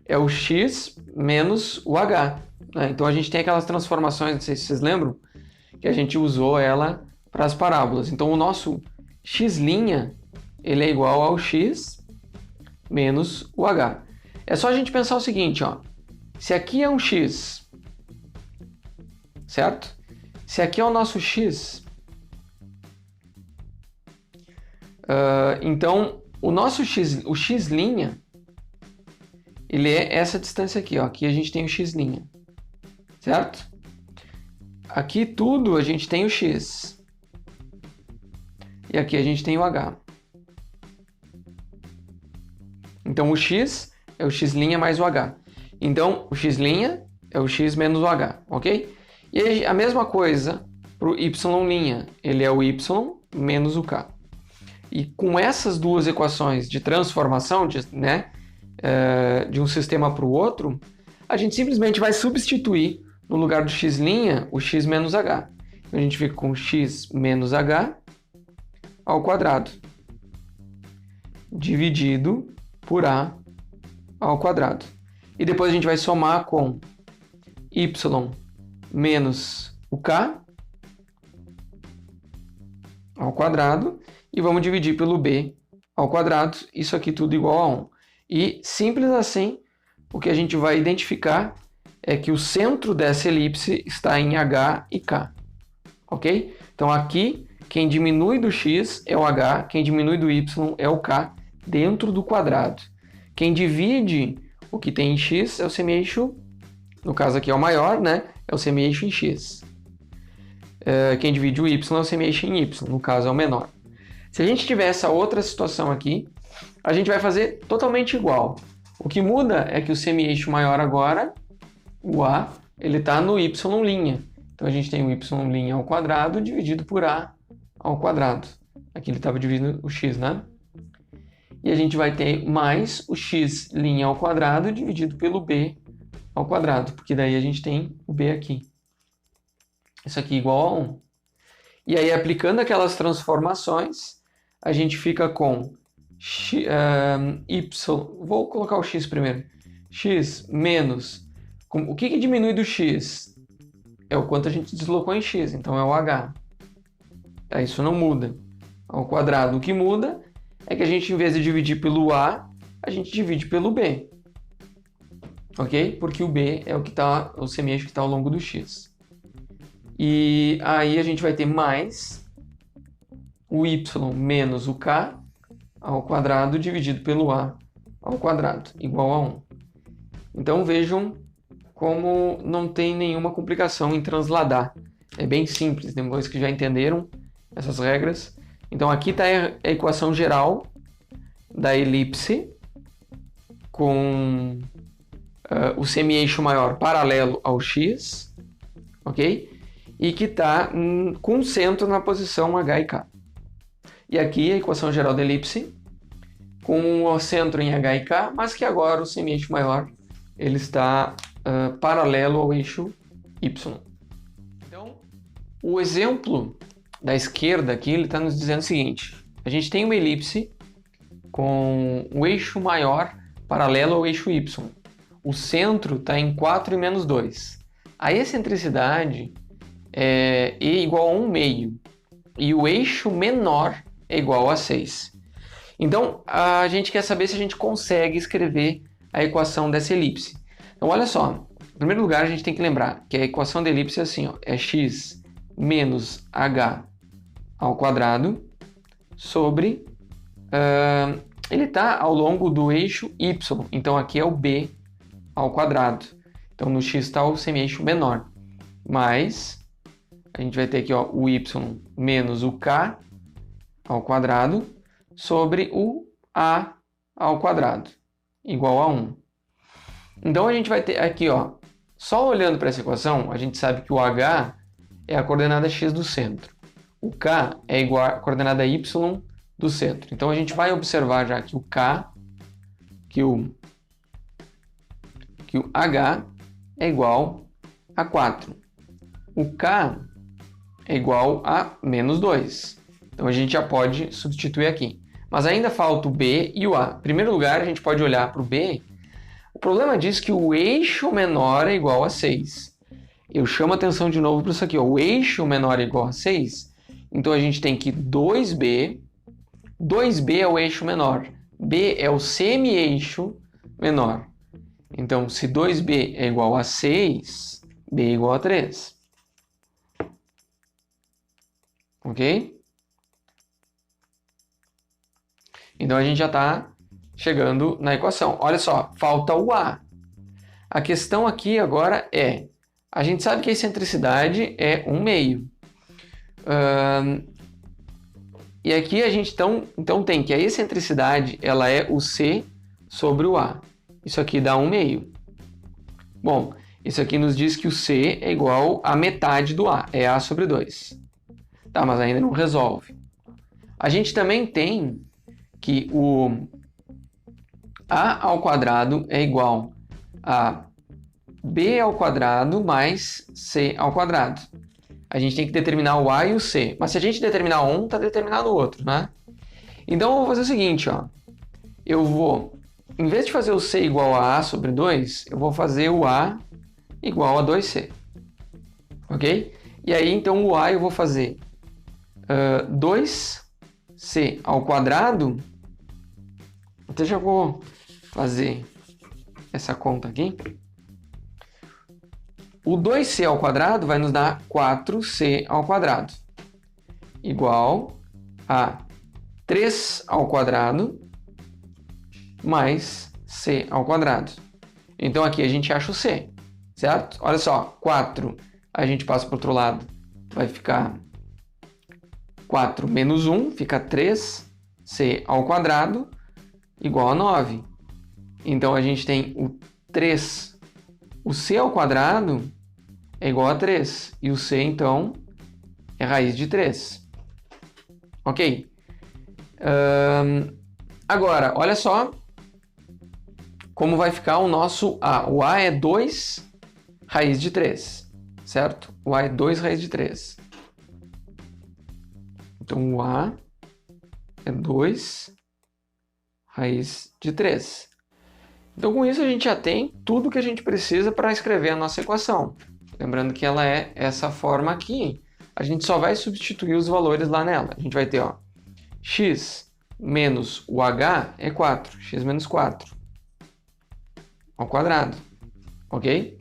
é o x menos o h. Né? Então, a gente tem aquelas transformações, não sei se vocês lembram, que a gente usou ela para as parábolas. Então, o nosso x' ele é igual ao x menos o h. É só a gente pensar o seguinte, ó. Se aqui é um x, certo? Se aqui é o nosso x, então o nosso x, o x', ele é essa distância aqui, ó. Aqui a gente tem o x', certo? Aqui tudo a gente tem o x. E aqui a gente tem o h. Então o x é o x' mais o h. Então o x' é o x menos o h, ok? E aí, a mesma coisa para o y', ele é o y menos o k. E com essas duas equações de transformação, de um sistema para o outro, a gente simplesmente vai substituir no lugar do x' o x menos h. Então a gente fica com x menos h ao quadrado, dividido por a ao quadrado. E depois a gente vai somar com y menos o k ao quadrado e vamos dividir pelo b ao quadrado, isso aqui tudo igual a 1. E simples assim, o que a gente vai identificar é que o centro dessa elipse está em h e k, ok? Então aqui, quem diminui do x é o h, quem diminui do y é o k dentro do quadrado. Quem divide o que tem em x é o semi-eixo, no caso aqui é o maior, né? É o semi-eixo em x. Quem divide o y é o semi-eixo em y, no caso é o menor. Se a gente tiver essa outra situação aqui, a gente vai fazer totalmente igual. O que muda é que o semi-eixo maior agora, o a, ele está no y'. Então a gente tem o y' ao quadrado dividido por a ao quadrado. Aqui ele estava dividindo o x, né? E a gente vai ter mais o x' ao quadrado dividido pelo b ao quadrado, porque daí a gente tem o b aqui. Isso aqui igual a 1. E aí, aplicando aquelas transformações, a gente fica com y... Vou colocar o x primeiro. X menos... O que diminui do x? É o quanto a gente deslocou em x, então é o h. Tá, isso não muda. Ao quadrado, o que muda é que a gente, em vez de dividir pelo a, a gente divide pelo b. Ok? Porque o b é o semi-eixo que está ao longo do x. E aí a gente vai ter mais o y menos o k ao quadrado dividido pelo a ao quadrado, igual a 1. Então vejam como não tem nenhuma complicação em transladar. É bem simples, depois que já entenderam essas regras. Então aqui está a equação geral da elipse com o semi-eixo maior paralelo ao x, ok? E que está com o centro na posição h e k. E aqui a equação geral da elipse com o centro em h e k, mas que agora o semi-eixo maior ele está paralelo ao eixo y. Então, o exemplo da esquerda aqui ele está nos dizendo o seguinte: a gente tem uma elipse com o eixo maior paralelo ao eixo y. O centro está em 4 e menos 2. A excentricidade é e igual a 1/2 e o eixo menor é igual a 6. Então, a gente quer saber se a gente consegue escrever a equação dessa elipse. Então, olha só. Em primeiro lugar, a gente tem que lembrar que a equação da elipse é assim, ó, é x menos h ao quadrado sobre... ele está ao longo do eixo y, então aqui é o b ao quadrado. Então, no x está o semi-eixo menor. Mais, a gente vai ter aqui ó, o y menos o k ao quadrado sobre o a ao quadrado, igual a 1. Então, a gente vai ter aqui, ó, Só olhando para essa equação, a gente sabe que o h é a coordenada x do centro. O k é igual à coordenada y do centro. Então a gente vai observar já que o k, que o h é igual a 4. O k é igual a menos 2. Então a gente já pode substituir aqui. Mas ainda falta o b e o a. Em primeiro lugar, a gente pode olhar para o b. O problema diz que o eixo menor é igual a 6. Eu chamo a atenção de novo para isso aqui. Ó. O eixo menor é igual a 6. Então a gente tem que 2b. 2b é o eixo menor. b é o semi-eixo menor. Então, se 2b é igual a 6, b é igual a 3. Ok? Então, a gente já está chegando na equação. Olha só, falta o a. A questão aqui agora é, a gente sabe que a excentricidade é 1/2. E aqui a gente então tem que a excentricidade ela é o c sobre o a. Isso aqui dá 1/2. Bom, isso aqui nos diz que o c é igual a metade do a, é a sobre 2. Tá, mas ainda não resolve. A gente também tem que o a ao quadrado é igual a b ao quadrado mais c ao quadrado. A gente tem que determinar o a e o c. Mas se a gente determinar um, está determinado o outro, né? Então eu vou fazer o seguinte, ó. Eu vou, em vez de fazer o c igual a sobre 2, eu vou fazer o a igual a 2c. Ok? E aí, então, o a eu vou fazer 2c ao quadrado. Até já vou fazer essa conta aqui. O 2c ao quadrado vai nos dar 4c ao quadrado, igual a 3 ao quadrado mais c ao quadrado. Então aqui a gente acha o c, certo? Olha só, 4 a gente passa para o outro lado, vai ficar 4 menos 1, fica 3c ao quadrado igual a 9. Então a gente tem o 3, o c ao quadrado é igual a 3. E o c, então, é raiz de 3. Ok? Agora, olha só como vai ficar o nosso a. O a é 2 raiz de 3, certo? O a é 2 raiz de 3. Então, o a é 2 raiz de 3. Então, com isso, a gente já tem tudo que a gente precisa para escrever a nossa equação. Lembrando que ela é essa forma aqui. A gente só vai substituir os valores lá nela. A gente vai ter, ó, x menos o h é 4. X menos 4 ao quadrado. Ok?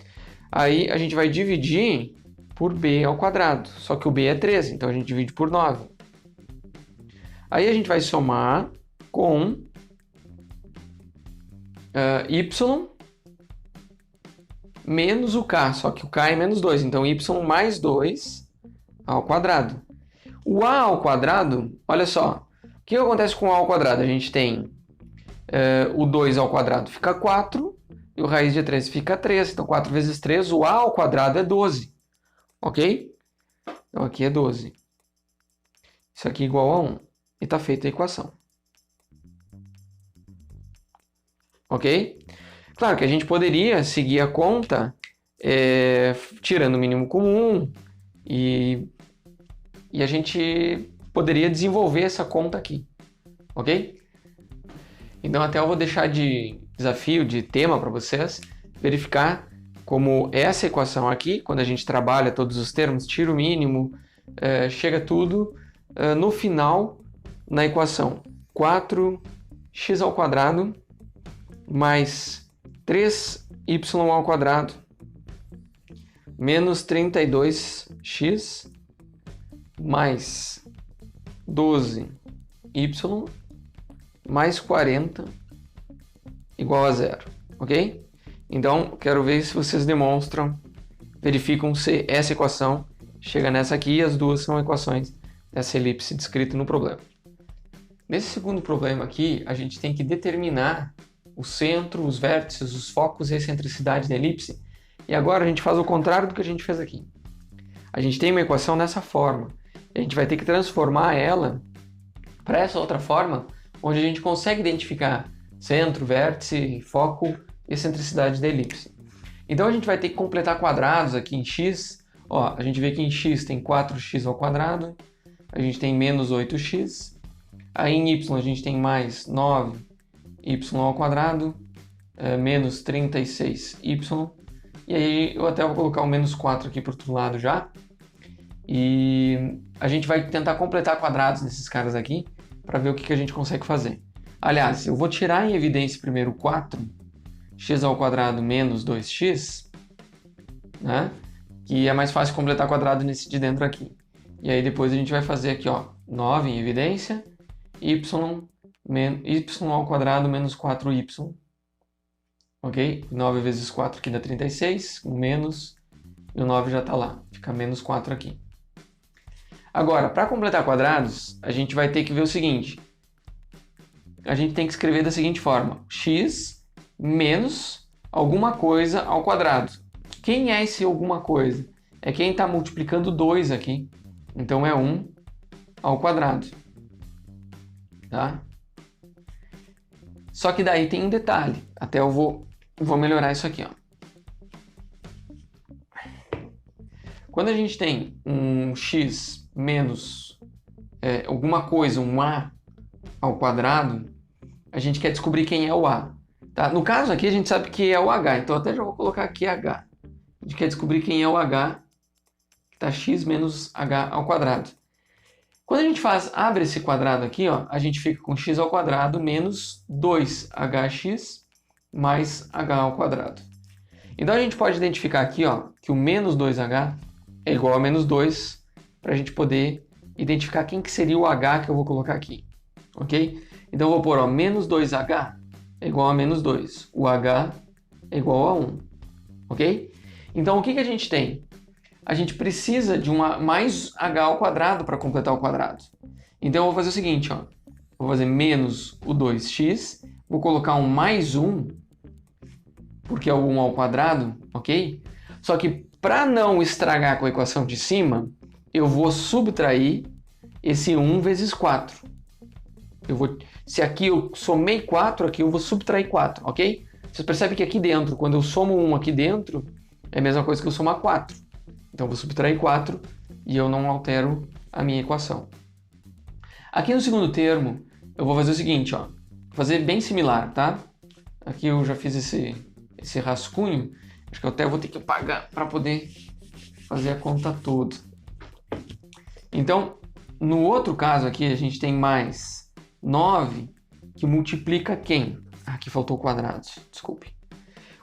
Aí, a gente vai dividir por b ao quadrado. Só que o b é 13, então a gente divide por 9. Aí, a gente vai somar com y menos o k, só que o k é menos 2, então y mais 2 ao quadrado. O a ao quadrado, olha só, o que acontece com o a ao quadrado? A gente tem o 2 ao quadrado fica 4, e o raiz de 3 fica 3, então 4 vezes 3, o a ao quadrado é 12, ok? Então aqui é 12. Isso aqui é igual a 1, e está feita a equação. Ok? Claro que a gente poderia seguir a conta tirando o mínimo comum e a gente poderia desenvolver essa conta aqui. Ok? Então até eu vou deixar de desafio, de tema para vocês, verificar como essa equação aqui, quando a gente trabalha todos os termos, tira o mínimo, chega tudo no final na equação 4x ao quadrado mais 3y ao quadrado menos 32x mais 12y mais 40 igual a 0, ok? Então, quero ver se vocês demonstram, verificam se essa equação chega nessa aqui e as duas são equações dessa elipse descrita no problema. Nesse segundo problema aqui, a gente tem que determinar o centro, os vértices, os focos e a excentricidade da elipse E agora a gente faz o contrário do que a gente fez aqui. A gente tem uma equação dessa forma. A gente vai ter que transformar ela para essa outra forma, onde a gente consegue identificar centro, vértice, foco e excentricidade da elipse. Então a gente vai ter que completar quadrados aqui em x. Ó, a gente vê que em x tem 4x ao quadrado, a gente tem menos 8x. Aí em y a gente tem mais 9y ao quadrado, menos 36y. E aí eu até vou colocar o menos 4 aqui para o outro lado já. E a gente vai tentar completar quadrados desses caras aqui para ver o que a gente consegue fazer. Aliás, eu vou tirar em evidência primeiro 4x ao quadrado menos 2x, né? Que é mais fácil completar quadrado nesse de dentro aqui. E aí depois a gente vai fazer aqui, ó, 9 em evidência, y ao quadrado menos 4y. Ok? 9 vezes 4 aqui dá 36, com menos, e o 9 já está lá, fica menos 4 aqui. Agora, para completar quadrados, a gente vai ter que ver o seguinte. A gente tem que escrever da seguinte forma. X menos alguma coisa ao quadrado. Quem é esse alguma coisa? É quem está multiplicando 2 aqui. Então é 1 ao quadrado. Tá? Só que daí tem um detalhe. Até eu vou melhorar isso aqui. Ó. Quando a gente tem um x menos alguma coisa, um a ao quadrado, a gente quer descobrir quem é o a. Tá? No caso aqui, a gente sabe que é o h, então até já vou colocar aqui h. A gente quer descobrir quem é o h, que está x menos h ao quadrado. Quando a gente abre esse quadrado aqui, ó, a gente fica com x ao quadrado menos 2hx mais h ao quadrado. Então a gente pode identificar aqui, ó, que o menos 2h é igual a menos 2, para a gente poder identificar quem que seria o h que eu vou colocar aqui. Ok? Então eu vou pôr, ó, menos 2h é igual a menos 2. O h é igual a 1. Ok? Então o que a gente tem? A gente precisa de mais h ao quadrado para completar o quadrado. Então eu vou fazer o seguinte, ó. Vou fazer menos o 2x, vou colocar um mais 1, porque é o 1 ao quadrado, ok? Só que para não estragar com a equação de cima, eu vou subtrair esse 1 vezes 4. Se aqui eu somei 4, aqui eu vou subtrair 4, ok? Vocês percebem que aqui dentro, quando eu somo 1 aqui dentro, é a mesma coisa que eu somar 4. Então eu vou subtrair 4 e eu não altero a minha equação. Aqui no segundo termo, eu vou fazer o seguinte, ó. Vou fazer bem similar, tá? Aqui eu já fiz esse rascunho. Acho que eu até vou ter que apagar para poder fazer a conta toda. Então, no outro caso aqui, a gente tem mais 9 que multiplica quem? Aqui faltou quadrados, desculpe.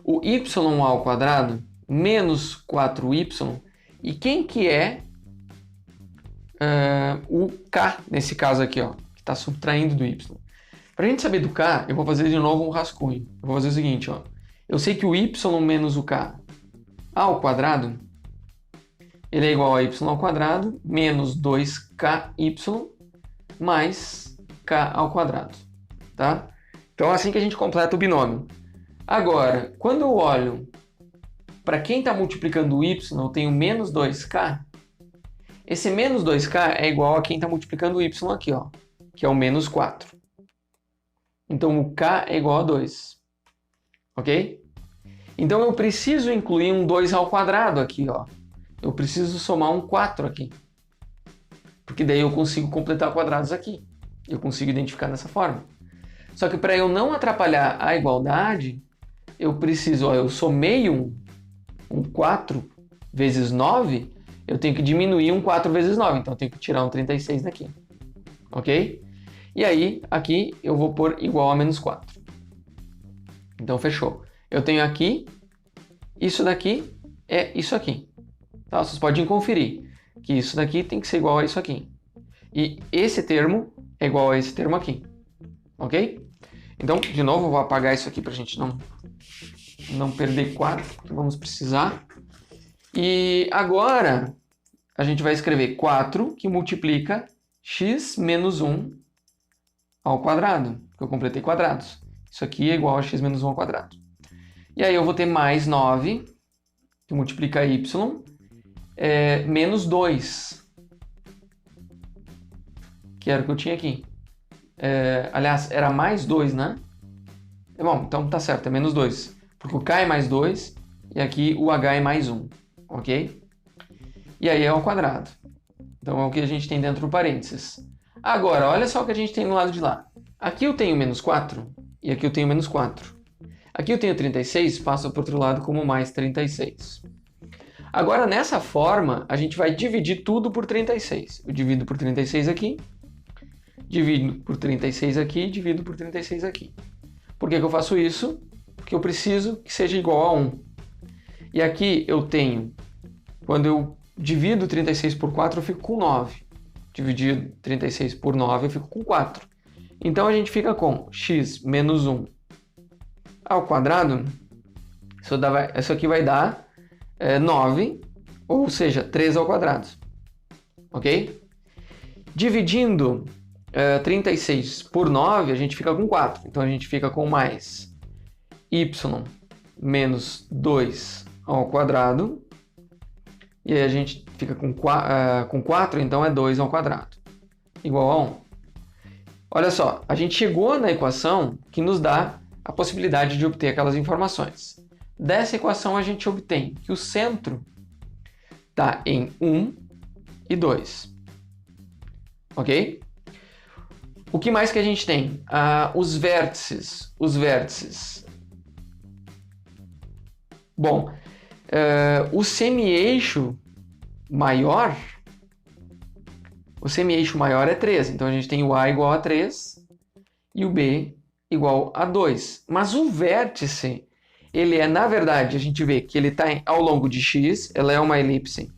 O y ao quadrado menos 4y. E quem que é o k nesse caso aqui, ó, que está subtraindo do y? Para a gente saber do k, eu vou fazer de novo um rascunho. Eu vou fazer o seguinte, ó. Eu sei que o y menos o k ao quadrado, ele é igual a y ao quadrado menos 2ky mais k ao quadrado, tá? Então é assim que a gente completa o binômio. Agora, quando eu olho para quem está multiplicando o y, eu tenho menos 2k. Esse menos 2k é igual a quem está multiplicando o y aqui, ó, que é o menos 4. Então o k é igual a 2. Ok? Então eu preciso incluir um 2 ao quadrado aqui, ó. Eu preciso somar um 4 aqui. Porque daí eu consigo completar quadrados aqui. Eu consigo identificar dessa forma. Só que para eu não atrapalhar a igualdade, eu preciso, ó, eu somei um 4 vezes 9, eu tenho que diminuir um 4 vezes 9. Então eu tenho que tirar um 36 daqui. Ok? E aí, aqui eu vou pôr igual a menos 4. Então fechou. Eu tenho aqui, isso daqui é isso aqui. Tá? Vocês podem conferir que isso daqui tem que ser igual a isso aqui. E esse termo é igual a esse termo aqui. Ok? Então, de novo, eu vou apagar isso aqui para a gente não perder quadro, que vamos precisar. E agora, a gente vai escrever 4 que multiplica x menos 1 ao quadrado, porque eu completei quadrados. Isso aqui é igual a x menos 1 ao quadrado. E aí eu vou ter mais 9 que multiplica y, é menos 2, que era o que eu tinha aqui. Aliás, era mais 2, né? Bom, então tá certo, é menos 2, porque o k é mais 2 e aqui o h é mais 1, ok? E aí é ao quadrado. Então é o que a gente tem dentro do parênteses. Agora, olha só o que a gente tem no lado de lá. Aqui eu tenho menos 4 e aqui eu tenho menos 4. Aqui eu tenho 36, passa para o outro lado como mais 36. Agora, nessa forma, a gente vai dividir tudo por 36. Eu divido por 36 aqui, divido por 36 aqui, divido por 36 aqui. Por que eu faço isso? Porque eu preciso que seja igual a 1. E aqui eu tenho, quando eu divido 36 por 4, eu fico com 9. Dividir 36 por 9, eu fico com 4. Então a gente fica com x menos 1 ao quadrado. Isso aqui vai dar 9, ou seja, 3 ao quadrado. Ok? Dividindo 36 por 9, a gente fica com 4. Então a gente fica com mais y menos 2 ao quadrado. E aí a gente fica com 4, então é 2 ao quadrado, igual a 1. Olha só, a gente chegou na equação que nos dá a possibilidade de obter aquelas informações. Dessa equação a gente obtém que o centro está em 1 e 2. Ok? O que mais que a gente tem? Os vértices. Bom, o semi-eixo maior é 3. Então a gente tem o A igual a 3 e o B igual a 2. Mas o vértice, ele na verdade, a gente vê que ele está ao longo de x, ela é uma elipse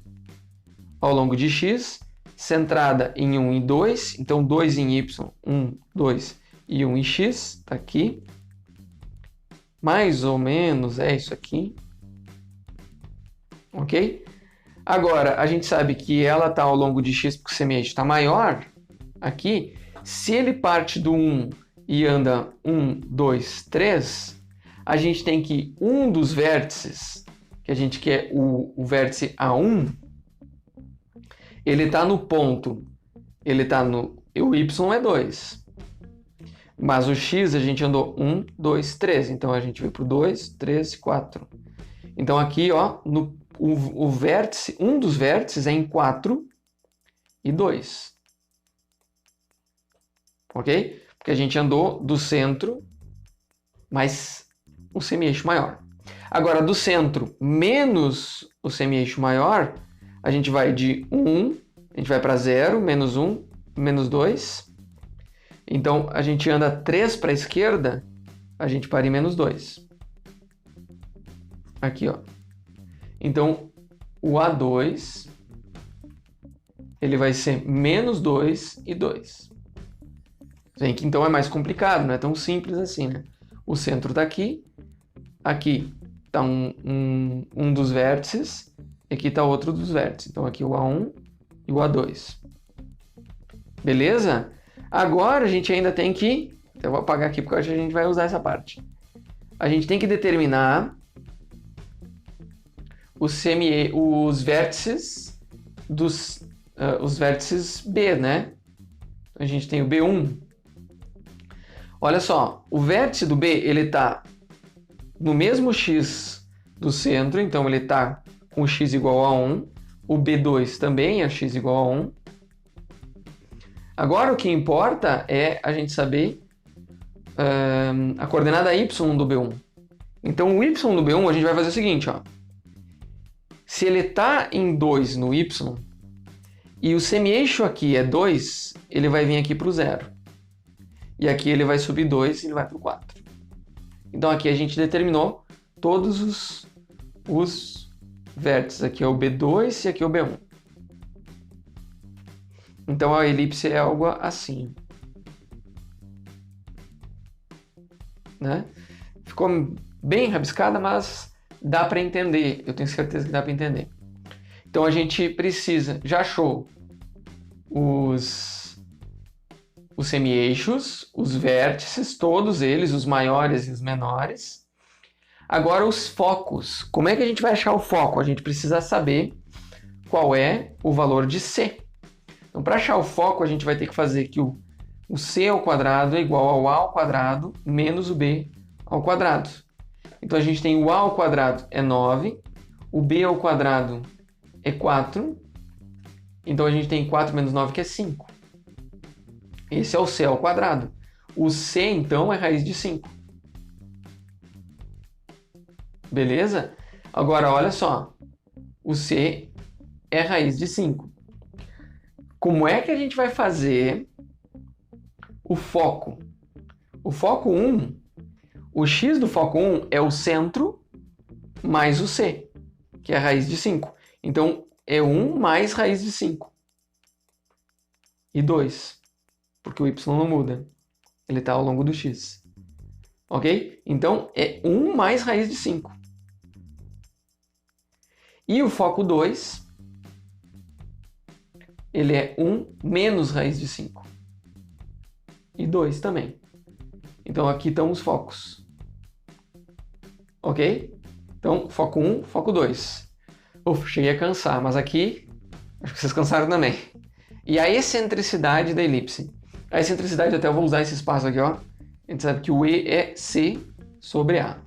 ao longo de x, centrada em 1 e 2, então 2 em y, 1, 2 e 1 em x, está aqui. Mais ou menos é isso aqui. Ok? Agora, a gente sabe que ela está ao longo de x porque o semi-eixo está maior. Aqui, se ele parte do 1 e anda 1, 2, 3, a gente tem que um dos vértices, que a gente quer o vértice A1, ele está no ponto, o y é 2. Mas o x a gente andou 1, 2, 3. Então a gente veio para o 2, 3 e 4. Então aqui, ó, o vértice, um dos vértices é em 4 e 2. Ok? Porque a gente andou do centro mais o semi-eixo maior. Agora, do centro menos o semi-eixo maior, a gente vai de 1, a gente vai para 0, menos 1, menos 2. Então, a gente anda 3 para a esquerda, a gente para em menos 2. Aqui, ó. Então, o A2, ele vai ser menos 2 e 2. Bem, que então é mais complicado, não é tão simples assim, né? O centro está aqui está um dos vértices, e aqui está outro dos vértices. Então, aqui o A1 e o A2. Beleza? Agora, a gente ainda tem que... Eu vou apagar aqui porque a gente vai usar essa parte. A gente tem que determinar os vértices os vértices B, né? A gente tem o B1. Olha só, o vértice do B, ele está no mesmo x do centro, então ele está com x igual a 1. O B2 também é x igual a 1. Agora o que importa é a gente saber a coordenada y do B1. Então o y do B1 a gente vai fazer o seguinte, ó. Se ele está em 2 no y e o semi-eixo aqui é 2, ele vai vir aqui para o 0. E aqui ele vai subir 2 e ele vai para o 4. Então aqui a gente determinou todos os vértices. Aqui é o B2 e aqui é o B1. Então a elipse é algo assim. Né? Ficou bem rabiscada, mas dá para entender. Eu tenho certeza que dá para entender. Então a gente precisa, já achou os semi-eixos, os vértices, todos eles, os maiores e os menores. Agora os focos. Como é que a gente vai achar o foco? A gente precisa saber qual é o valor de C. Então, para achar o foco, a gente vai ter que fazer que o C ao quadrado é igual ao A ao quadrado menos o B ao quadrado. Então, a gente tem o A ao quadrado é 9, o B ao quadrado é 4, então a gente tem 4 menos 9 que é 5. Esse é o C ao quadrado. O C, então, é raiz de 5. Beleza? Agora, olha só. O C é raiz de 5. Como é que a gente vai fazer o foco? O foco 1, o x do foco 1 é o centro mais o C, que é a raiz de 5. Então, é 1 mais raiz de 5. E 2, porque o y não muda. Ele está ao longo do x. Ok? Então, é 1 mais raiz de 5. E o foco 2, ele é 1 menos raiz de 5. E 2 também. Então, aqui estão os focos. Ok? Então, foco 1, foco 2. Ufa, cheguei a cansar, mas aqui, acho que vocês cansaram também. E a excentricidade da elipse. A excentricidade, até eu vou usar esse espaço aqui, ó. A gente sabe que o E é C sobre A.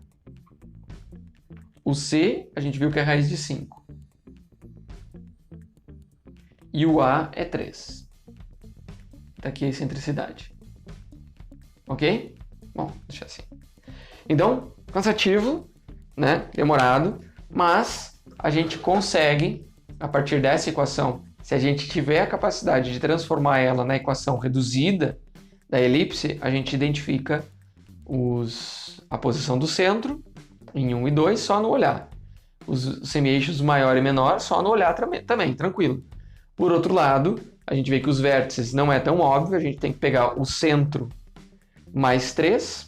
O C, a gente viu que é raiz de 5. E o A é 3. Tá aqui a excentricidade. Ok? Bom, deixa assim. Então, cansativo, né? Demorado, mas a gente consegue, a partir dessa equação, se a gente tiver a capacidade de transformar ela na equação reduzida da elipse, a gente identifica a posição do centro em 1 e 2 só no olhar. Os semi-eixos maior e menor só no olhar também, tranquilo. Por outro lado, a gente vê que os vértices não é tão óbvio, a gente tem que pegar o centro mais 3,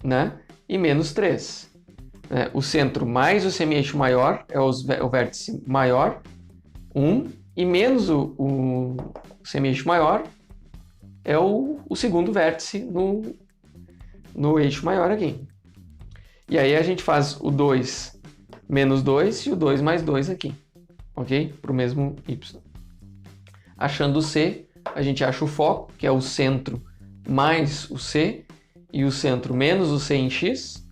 né? E menos 3. O centro mais o semi-eixo maior é o vértice maior, 1, e menos o semi-eixo maior é o segundo vértice no eixo maior aqui. E aí a gente faz o 2 menos 2 e o 2 mais 2 aqui, ok? Para o mesmo y. Achando o C, a gente acha o foco, que é o centro mais o C, e o centro menos o C em x,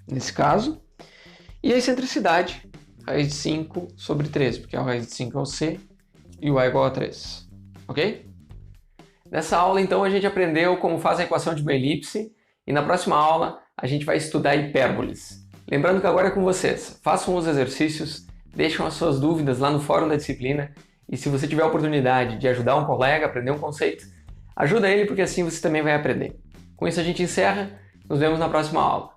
nesse caso. E a excentricidade, raiz de 5 sobre 3, porque a raiz de 5 é o C e o A é igual a 3, ok? Nessa aula, então, a gente aprendeu como faz a equação de uma elipse, e na próxima aula a gente vai estudar hipérboles. Lembrando que agora é com vocês. Façam os exercícios, deixem as suas dúvidas lá no fórum da disciplina, e se você tiver a oportunidade de ajudar um colega a aprender um conceito, ajuda ele, porque assim você também vai aprender. Com isso a gente encerra, nos vemos na próxima aula.